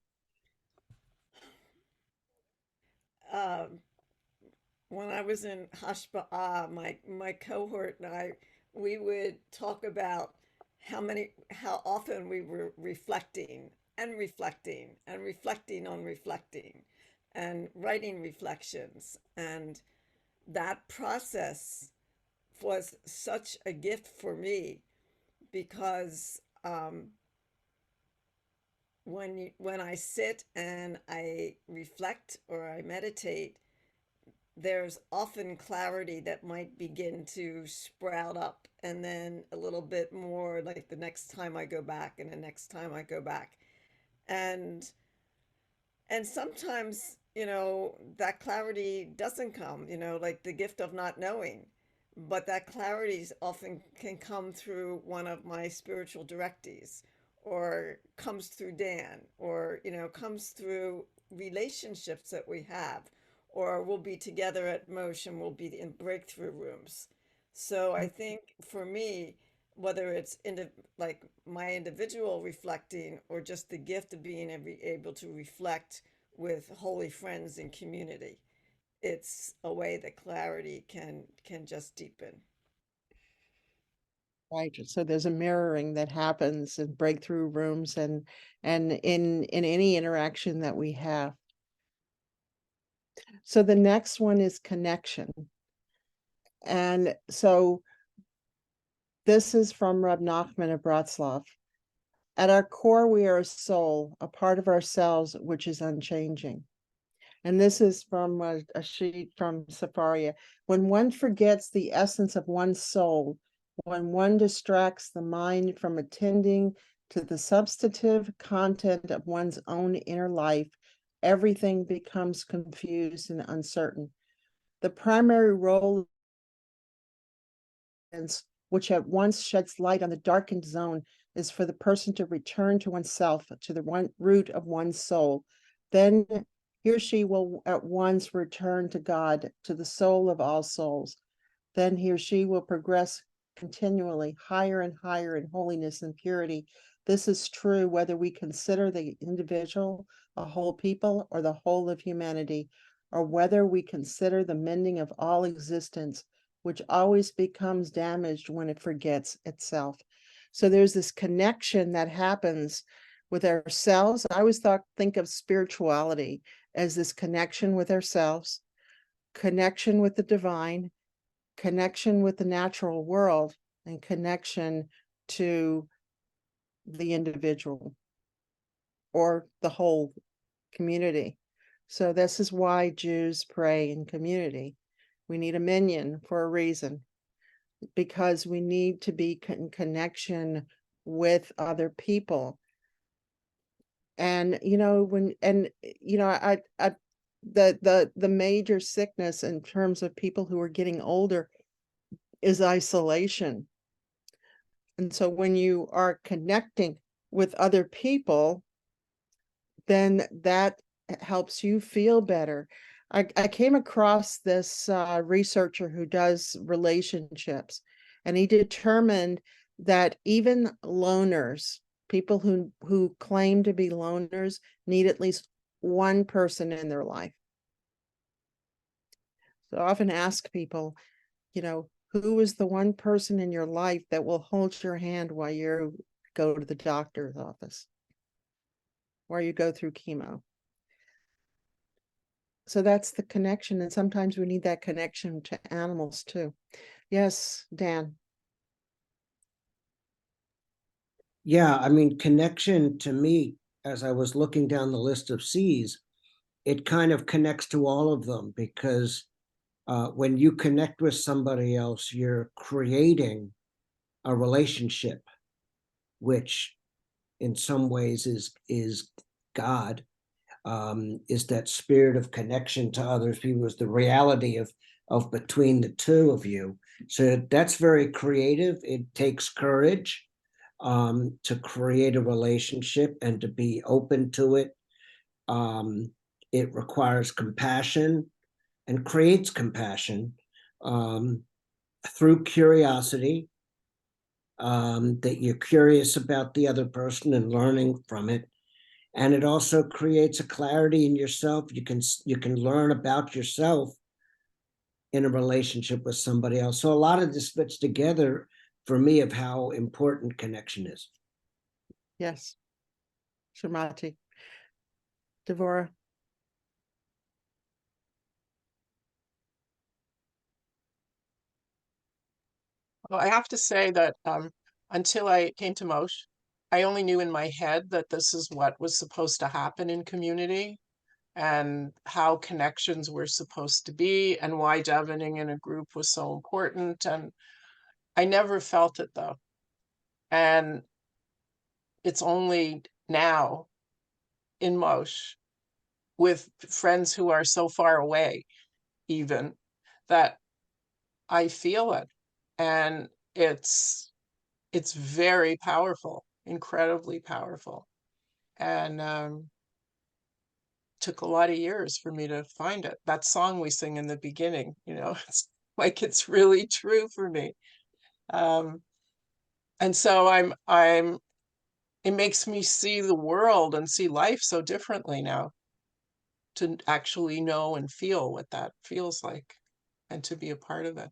When I was in Hashba'ah, my cohort and I, we would talk about how often we were reflecting and reflecting and reflecting on reflecting and writing reflections. And that process was such a gift for me, because when I sit and I reflect or I meditate, there's often clarity that might begin to sprout up, and then a little bit more like the next time I go back and the next time I go back. And sometimes, that clarity doesn't come, like the gift of not knowing. but that clarity often can come through one of my spiritual directees, or comes through Dan, or comes through relationships that we have, or we'll be together at Motion, we'll be in breakthrough rooms. So I think for me, whether it's like my individual reflecting, or just the gift of being able to reflect with holy friends and community, it's a way that clarity can just deepen. Right. So there's a mirroring that happens in breakthrough rooms and in any interaction that we have. So the next one is connection. And so this is from Reb Nachman of Bratslav. At our core, we are a soul, a part of ourselves which is unchanging. And this is from a sheet from Safaria. When one forgets the essence of one's soul, when one distracts the mind from attending to the substantive content of one's own inner life, everything becomes confused and uncertain. The primary role, which at once sheds light on the darkened zone, is for the person to return to oneself, to the root of one's soul. Then he or she will at once return to God, to the soul of all souls. Then he or she will progress continually higher and higher in holiness and purity. This is true whether we consider the individual a whole people or the whole of humanity, or whether we consider the mending of all existence, which always becomes damaged when it forgets itself. So there's this connection that happens with ourselves. I always think of spirituality as this connection with ourselves, connection with the divine, connection with the natural world, and connection to the individual or the whole community. So this is why Jews pray in community. We need a minyan for a reason, because we need to be in connection with other people. And the major sickness in terms of people who are getting older is isolation. And so when you are connecting with other people, then that helps you feel better. I came across this researcher who does relationships, and he determined that even loners, people who claim to be loners, need at least one person in their life. So I often ask people, who is the one person in your life that will hold your hand while you go to the doctor's office, while you go through chemo? So that's the connection. And sometimes we need that connection to animals too. Yes, Dan. Yeah, I mean, connection to me, as I was looking down the list of C's, it kind of connects to all of them, because when you connect with somebody else, you're creating a relationship, which in some ways is God, is that spirit of connection to others people, is the reality of between the two of you. So that's very creative. It takes courage to create a relationship and to be open to it. It requires compassion and creates compassion through curiosity, that you're curious about the other person and learning from it. And it also creates a clarity in yourself. You can learn about yourself in a relationship with somebody else. So a lot of this fits together for me of how important connection is. Yes. Shamati. Devora. Well, I have to say that until I came to Moshe, I only knew in my head that this is what was supposed to happen in community, and how connections were supposed to be, and why davening in a group was so important. And I never felt it though. And it's only now in Moshe, with friends who are so far away, even, that I feel it. And it's very powerful, incredibly powerful. And took a lot of years for me to find it. That song we sing in the beginning, it's like it's really true for me. And so it makes me see the world and see life so differently now, to actually know and feel what that feels like and to be a part of it.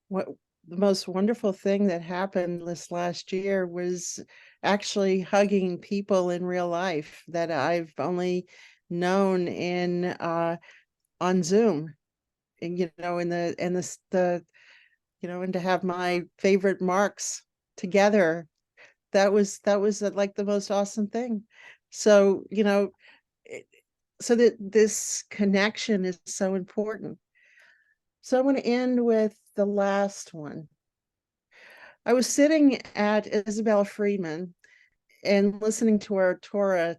What the most wonderful thing that happened this last year was actually hugging people in real life that I've only known in on Zoom. And and to have my favorite marks together, that was like the most awesome thing. So, it- so that this connection is so important. So I want to end with the last one. I was sitting at Isabel Freeman and listening to our Torah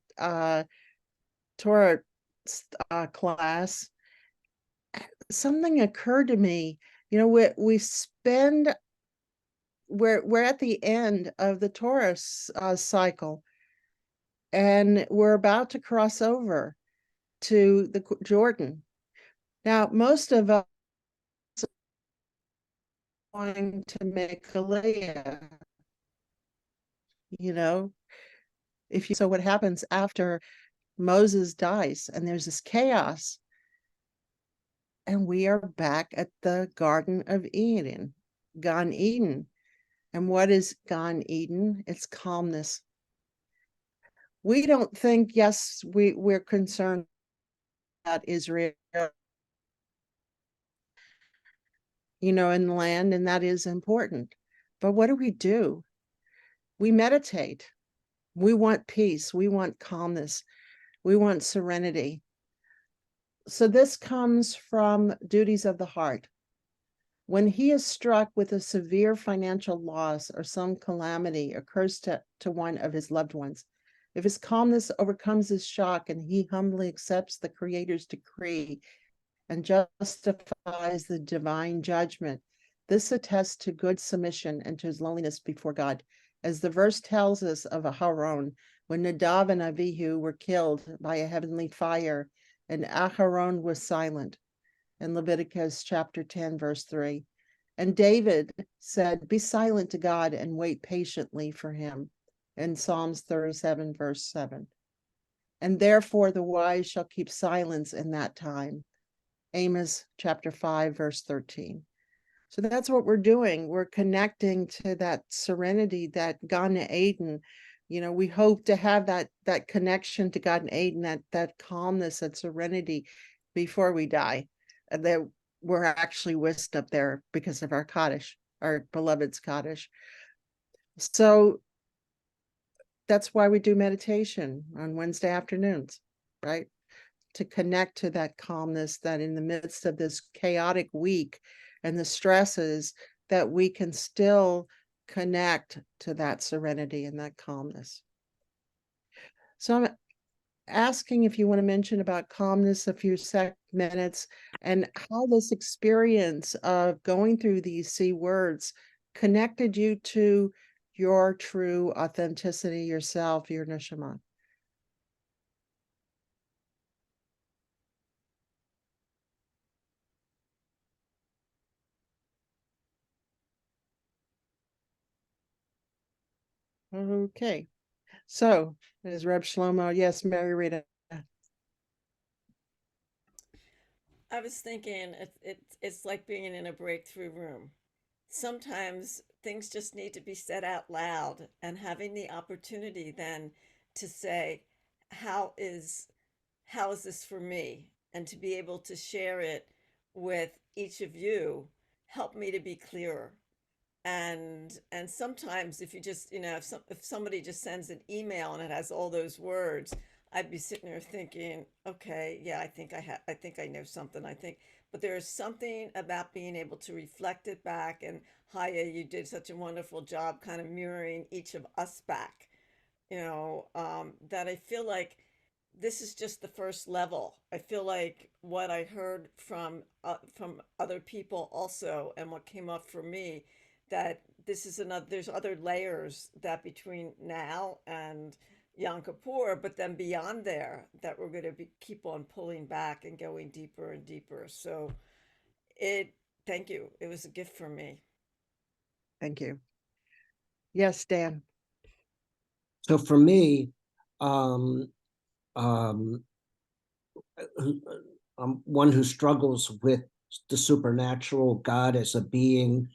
class. Something occurred to me. We spend we're at the end of the Torah cycle, and we're about to cross over to the Jordan. Now, most of us are going to make Aliyah, you know, so what happens after Moses dies and there's this chaos, and we are back at the Garden of Eden, Gan Eden. And what is Gan Eden? It's calmness. We don't think, yes, we're concerned about Israel, in the land, and that is important. But what do? We meditate. We want peace. We want calmness. We want serenity. So this comes from duties of the heart. When he is struck with a severe financial loss or some calamity occurs to one of his loved ones, if his calmness overcomes his shock and he humbly accepts the Creator's decree and justifies the divine judgment, this attests to good submission and to his loneliness before God. As the verse tells us of Aharon, when Nadav and Avihu were killed by a heavenly fire, and Aharon was silent, in Leviticus chapter 10, verse 3. And David said, be silent to God and wait patiently for him, in Psalms 37, verse 7. And therefore the wise shall keep silence in that time, Amos chapter 5, verse 13. So that's what we're doing. We're connecting to that serenity, that Gan Eden. We hope to have that connection to Gan Eden, that calmness, that serenity before we die. And that we're actually whisked up there because of our Kaddish, our beloved's Kaddish. So that's why we do meditation on Wednesday afternoons, right? To connect to that calmness, that in the midst of this chaotic week and the stresses, that we can still connect to that serenity and that calmness. So I'm asking if you want to mention about calmness a few minutes, and how this experience of going through these C words connected you to your true authenticity, yourself, your neshama. Okay. So, is Reb Shlomo? Yes, Mary Rita. I was thinking it's like being in a breakthrough room. Sometimes things just need to be said out loud, and having the opportunity then to say, how is how is this for me? And to be able to share it with each of you helped me to be clearer. And sometimes if you just if somebody just sends an email and it has all those words, I'd be sitting there thinking, okay, yeah, I think I know something, I think. But there is something about being able to reflect it back. And Haya, you did such a wonderful job kind of mirroring each of us back, that I feel like this is just the first level. I feel like what I heard from other people also, and what came up for me, that this is another. There's other layers that between now and Yom Kippur, but then beyond there, that we're going to be keep on pulling back and going deeper and deeper. So it. Thank you. It was a gift for me. Thank you. Yes, Dan. So for me, um, um, I'm one who struggles with the supernatural, God as a being,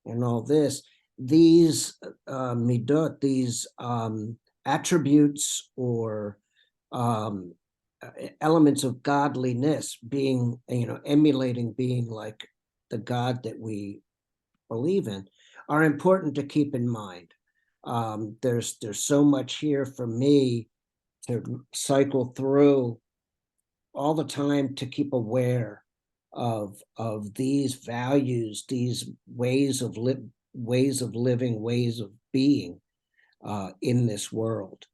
and all this. These midot, these attributes or um, elements of godliness, being, emulating being like the God that we believe in, are important to keep in mind. There's so much here for me to cycle through all the time, to keep aware of these values, these ways of living, ways of being in this world.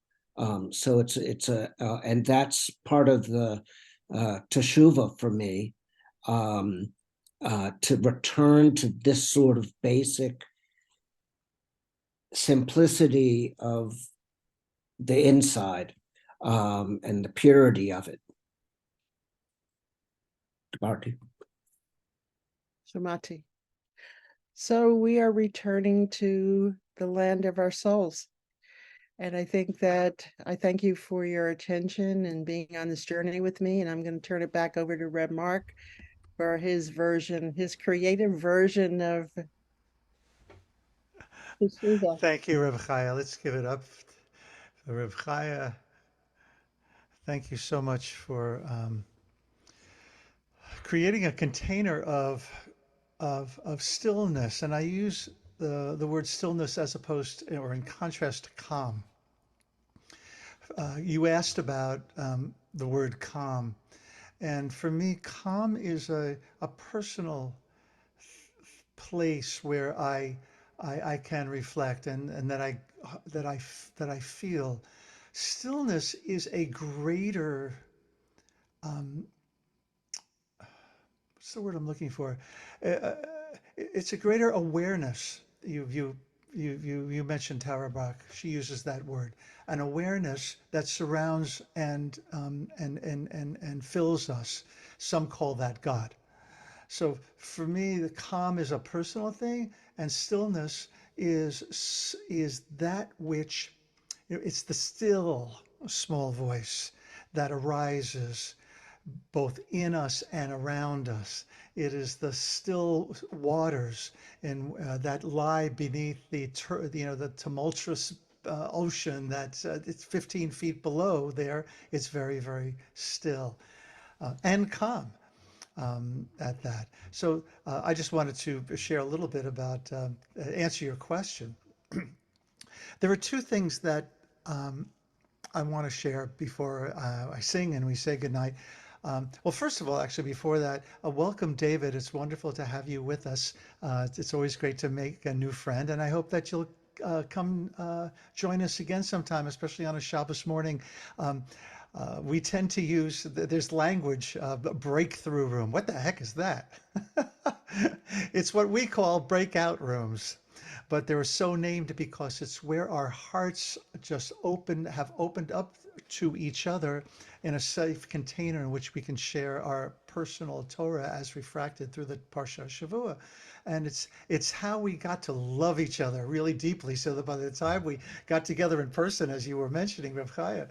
So it's and that's part of the teshuva for me, to return to this sort of basic simplicity of the inside, and the purity of it. Marty. Shamati. So we are returning to the land of our souls. And I think that I thank you for your attention and being on this journey with me. And I'm going to turn it back over to Reb Mark for his version, his creative version of Teshuva. Thank you, Reb Chaya. Let's give it up for Reb Chaya. Thank you so much for creating a container of stillness. And I use the word stillness as opposed to, or in contrast to calm. You asked about the word calm. And for me, calm is a personal place where I can reflect and that I feel. Stillness is a greater what's the word I'm looking for? It's a greater awareness. You mentioned Tara Brach. She uses that word, an awareness that surrounds and fills us. Some call that God. So for me, the calm is a personal thing, and stillness is that which, it's the still small voice that arises both in us and around us. It is the still waters and that lie beneath the tumultuous ocean that's it's 15 feet below there. It's very, very still and calm at that. So I just wanted to share a little bit about answer your question. There are two things that I want to share before I sing and we say goodnight. Well, first of all, actually, before that, welcome, David. It's wonderful to have you with us. It's always great to make a new friend, and I hope that you'll come join us again sometime, especially on a Shabbos morning. We tend to use, there's language, breakthrough room. What the heck is that? It's what we call breakout rooms, but they're so named because it's where our hearts just have opened up to each other in a safe container in which we can share our personal Torah as refracted through the Parsha Shavua. And it's how we got to love each other really deeply, so that by the time we got together in person, as you were mentioning, Reb Chaya,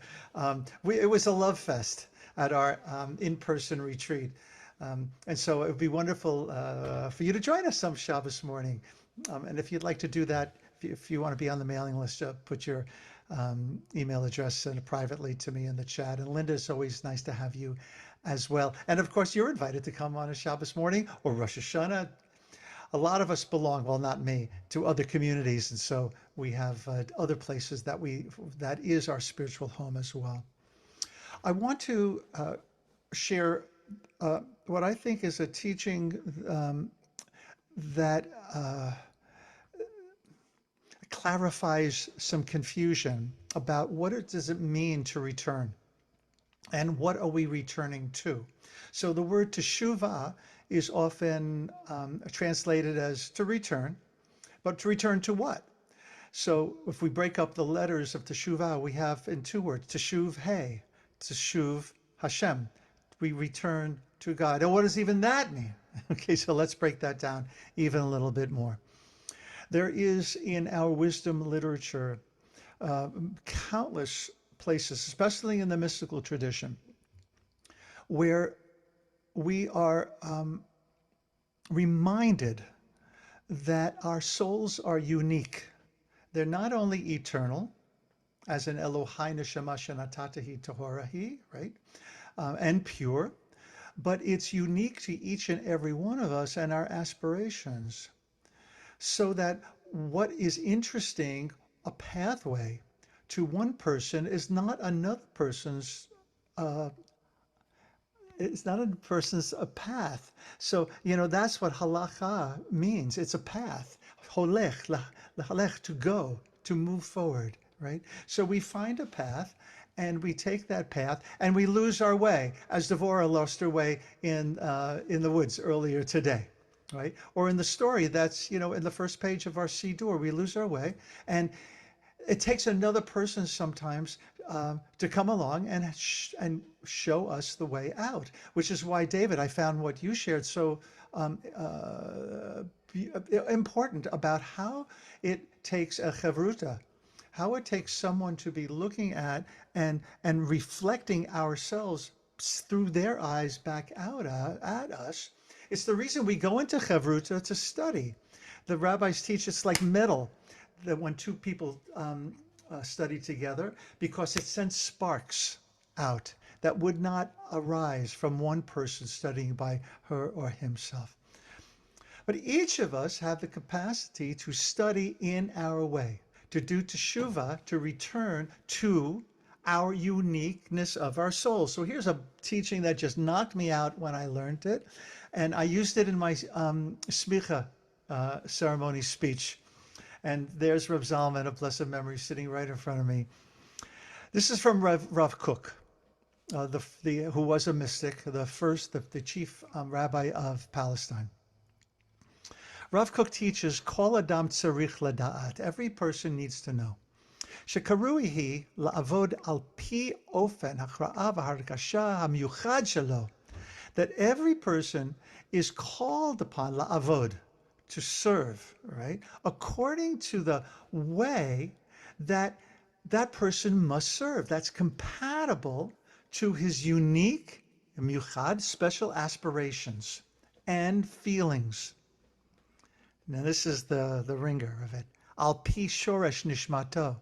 it was a love fest at our in-person retreat. And so it would be wonderful for you to join us some Shabbos morning. And if you'd like to do that, if you want to be on the mailing list, put your email address privately to me in the chat. And Linda, it's always nice to have you as well. And of course, you're invited to come on a Shabbos morning or Rosh Hashanah. A lot of us belong, well, not me, to other communities. And so we have other places that is our spiritual home as well. I want to share what I think is a teaching that clarifies some confusion about does it mean to return. And what are we returning to? So the word teshuvah is often translated as to return, but to return to what? So if we break up the letters of teshuvah, we have in two words, teshuv hey, teshuv Hashem. We return to God. And what does even that mean? Okay, so let's break that down even a little bit more. There is in our wisdom literature countless places, especially in the mystical tradition, where we are reminded that our souls are unique. They're not only eternal, as in Elohai neshama shenatatahi tohorahi, right, and pure, but it's unique to each and every one of us and our aspirations. So that what is interesting, a pathway to one person is not another person's it's not a person's a path. So, that's what halacha means. It's a path. Holech, halech, to go, to move forward, right? So we find a path and we take that path and we lose our way, as Devorah lost her way in the woods earlier today, right? Or in the story that's, in the first page of our Siddur, we lose our way. And it takes another person sometimes to come along and show us the way out, which is why, David, I found what you shared so important about how it takes a chavruta, how it takes someone to be looking at and reflecting ourselves through their eyes back out at us. It's the reason we go into chavruta to study. The rabbis teach it's like metal, that when two people study together, because it sends sparks out that would not arise from one person studying by her or himself. But each of us have the capacity to study in our way, to do teshuvah, to return to our uniqueness of our soul. So here's a teaching that just knocked me out when I learned it, and I used it in my smicha ceremony speech. And there's Reb Zalman of blessed memory sitting right in front of me. This is from Rav Kook, who was a mystic, the chief rabbi of Palestine. Rav Kook teaches, Kol Adam Tzarich Lada'at. Every person needs to know. Shekarui hi la'avod al pi ofen hachra'a v'hargasha hamyuchad shelo. That every person is called upon la'avod, to serve, right? According to the way that that person must serve. That's compatible to his unique, miyuchad, special aspirations and feelings. Now this is the ringer of it. Al pi shoresh nishmato.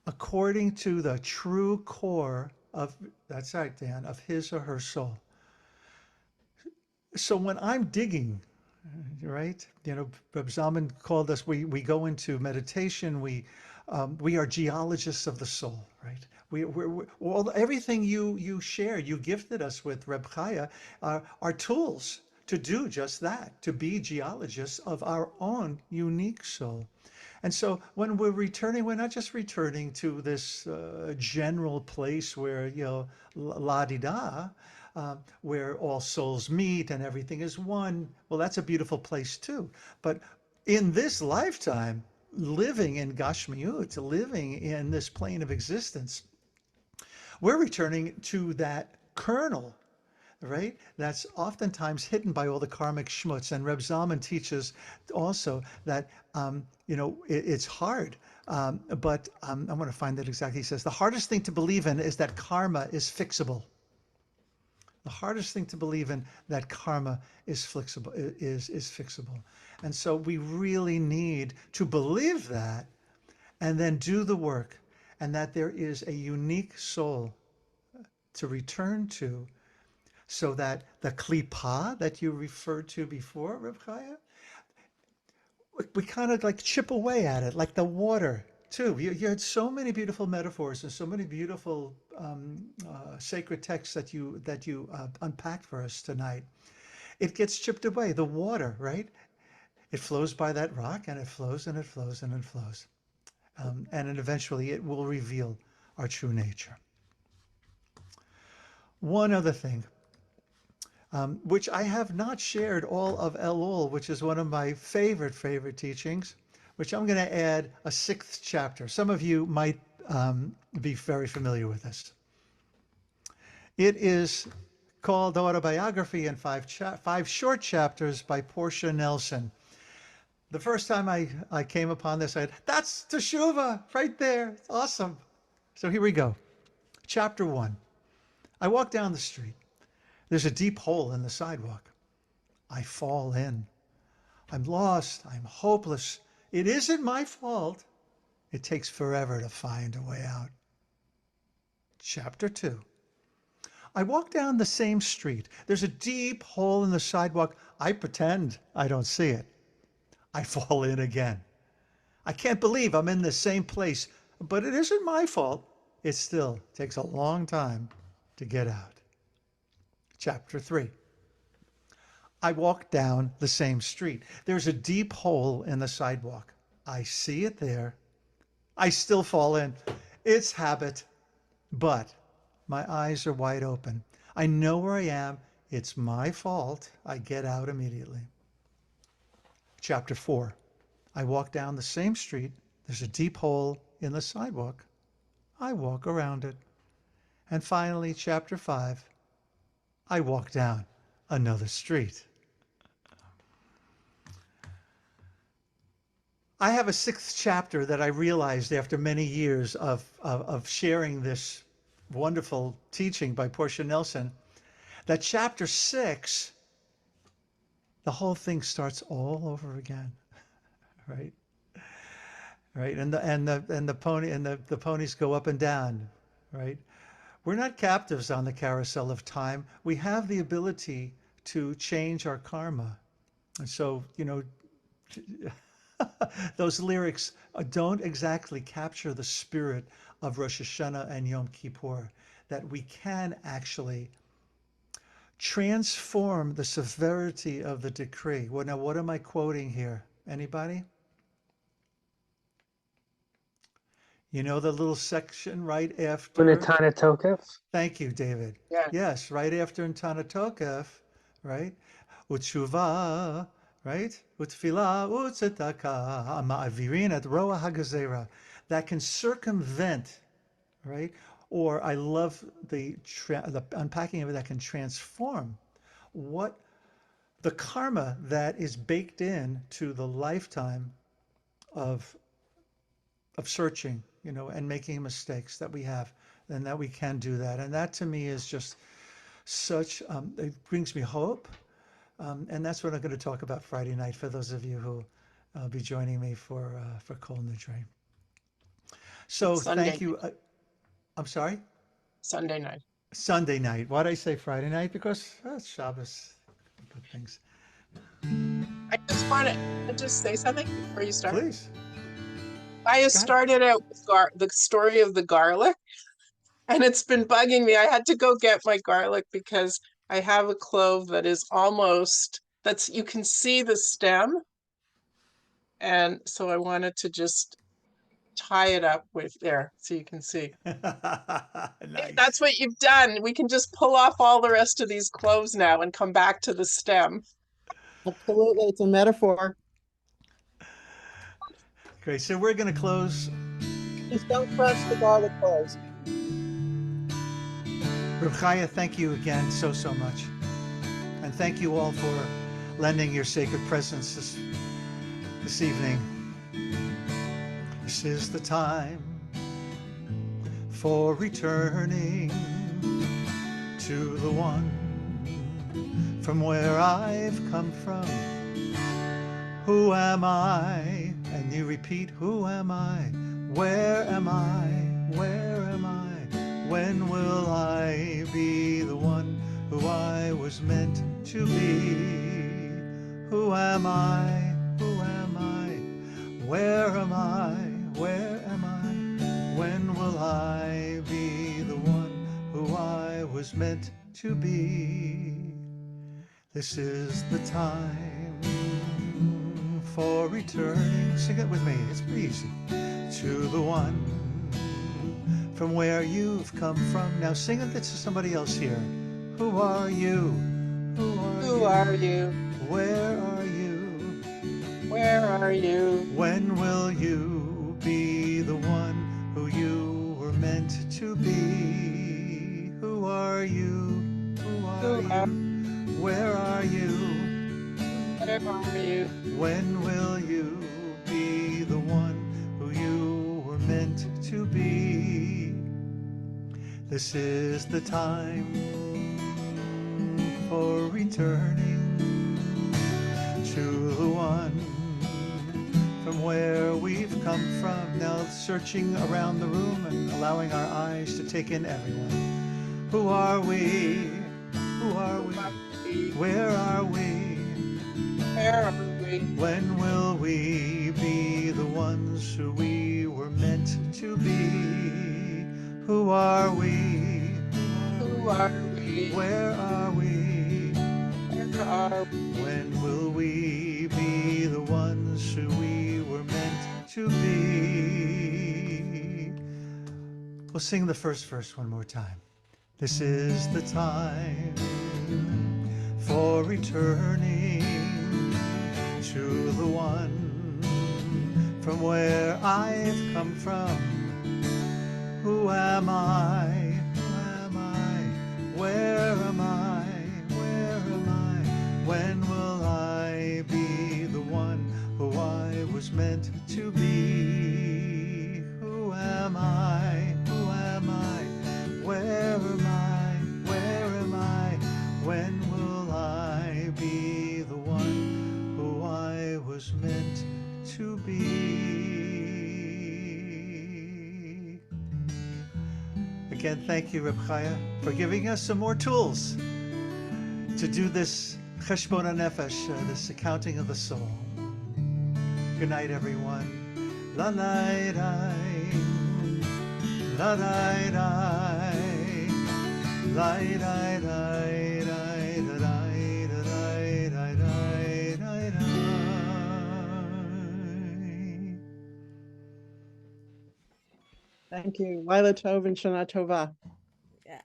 According to the true core of, that's right, Dan, of his or her soul. So when I'm digging, right? Reb Zalman called us, we go into meditation, we are geologists of the soul, right? Everything you shared, you gifted us with, Reb Chaya, are tools to do just that, to be geologists of our own unique soul. And so when we're returning, we're not just returning to this general place where, la-di-da, where all souls meet and everything is one. Well, that's a beautiful place too. But in this lifetime, living in Gashmiut, living in this plane of existence, we're returning to that kernel, right? That's oftentimes hidden by all the karmic schmutz. And Reb Zalman teaches also that, it's hard. But I'm going to find that exactly. He says, the hardest thing to believe in is that karma is fixable. The hardest thing to believe in, that karma is flexible, is fixable. And so we really need to believe that and then do the work, and that there is a unique soul to return to, so that the klipa that you referred to before, Reb Chaya, we kind of like chip away at it, like the water too. You had so many beautiful metaphors and so many beautiful sacred texts that you unpacked for us tonight. It gets chipped away, the water, right? It flows by that rock, and it flows and it flows and it flows. And then eventually it will reveal our true nature. One other thing, which I have not shared all of Elul, which is one of my favorite teachings, which I'm going to add a sixth chapter. Some of you might be very familiar with this. It is called the Autobiography in five short chapters by Portia Nelson. The first time I came upon this, I said, that's Teshuvah right there. It's awesome. So here we go. Chapter 1. I walk down the street. There's a deep hole in the sidewalk. I fall in. I'm lost. I'm hopeless. It isn't my fault. It takes forever to find a way out. Chapter 2. I walk down the same street. There's a deep hole in the sidewalk. I pretend I don't see it. I fall in again. I can't believe I'm in the same place, but it isn't my fault. It still takes a long time to get out. Chapter 3. I walk down the same street. There's a deep hole in the sidewalk. I see it there. I still fall in. It's habit, but my eyes are wide open. I know where I am. It's my fault. I get out immediately. Chapter 4. I walk down the same street. There's a deep hole in the sidewalk. I walk around it. And finally, chapter 5. I walk down another street. I have a sixth chapter that I realized after many years of sharing this wonderful teaching by Portia Nelson, that chapter 6, the whole thing starts all over again, right? Right, and the ponies go up and down, right? We're not captives on the carousel of time. We have the ability to change our karma, and so those lyrics don't exactly capture the spirit of Rosh Hashanah and Yom Kippur, that we can actually transform the severity of the decree. Well, now, what am I quoting here? Anybody? You know the little section right after? Unetana Tokef. Thank you, David. Yeah. Yes, right after Intana Tokef, right? Utshuva, right? Utfila, utzetaka, ma'avirin et roa hagazera. That can circumvent, right? Or I love the unpacking of it, that can transform what the karma that is baked in to the lifetime of searching, and making mistakes that we have, and that we can do that. And that to me is just such, it brings me hope. And that's what I'm going to talk about Friday night for those of you who will be joining me for Kol Nidre. So Sunday. thank you. I'm sorry? Sunday night. Sunday night. Why did I say Friday night? Because it's Shabbos. Good things. I just want to just say something before you start. Please. I started out with the story of the garlic, and it's been bugging me. I had to go get my garlic because I have a clove that is almost, you can see the stem. And so I wanted to just tie it up with there so you can see. Nice. That's what you've done. We can just pull off all the rest of these cloves now and come back to the stem. Absolutely, it's a metaphor. Great. So we're going to close. Just don't crush the garlic cloves. Reb Chaya, thank you again so much. And thank you all for lending your sacred presence this evening. This is the time for returning to the one from where I've come from. Who am I? And you repeat, who am I? Where am I? Where am I? When will I be the one who I was meant to be? Who am I? Who am I? Where am I? Where am I? When will I be the one who I was meant to be? This is the time for returning, sing it with me, it's pretty easy, to the one from where you've come from. Now sing it to somebody else here. Who are you? Who are you? Where are you? Where are you? When will you be the one who you were meant to be? Who are you? Who are Who are, you? Where are you? where are you? When will you be the one who you were meant to be? This is the time for returning to the one from where we've come from. Now searching around the room and allowing our eyes to take in everyone. Who are we? Who are we? Where are we? Where are we? When will we be the ones who we were meant to be? Who are we? Who are we? Where are we? Where are we? When will we be the ones who we were meant to be? We'll sing the first verse one more time. This is the time for returning to the one from where I've come from. Who am I? Who am I? Where am I? Where am I? When will I be the one who I was meant to be? Who am I? Who am I? Where am I? Where am I? When will I be the one who I was meant to be? Again, thank you, Reb Chaya, for giving us some more tools to do this cheshbon hanefesh, this accounting of the soul. Good night, everyone. La la la, la la la, la la la. Thank you. Lila Tov and Shana Tova. Yeah.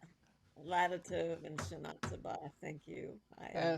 Latitude and Shana Tova. Thank you. I Yeah.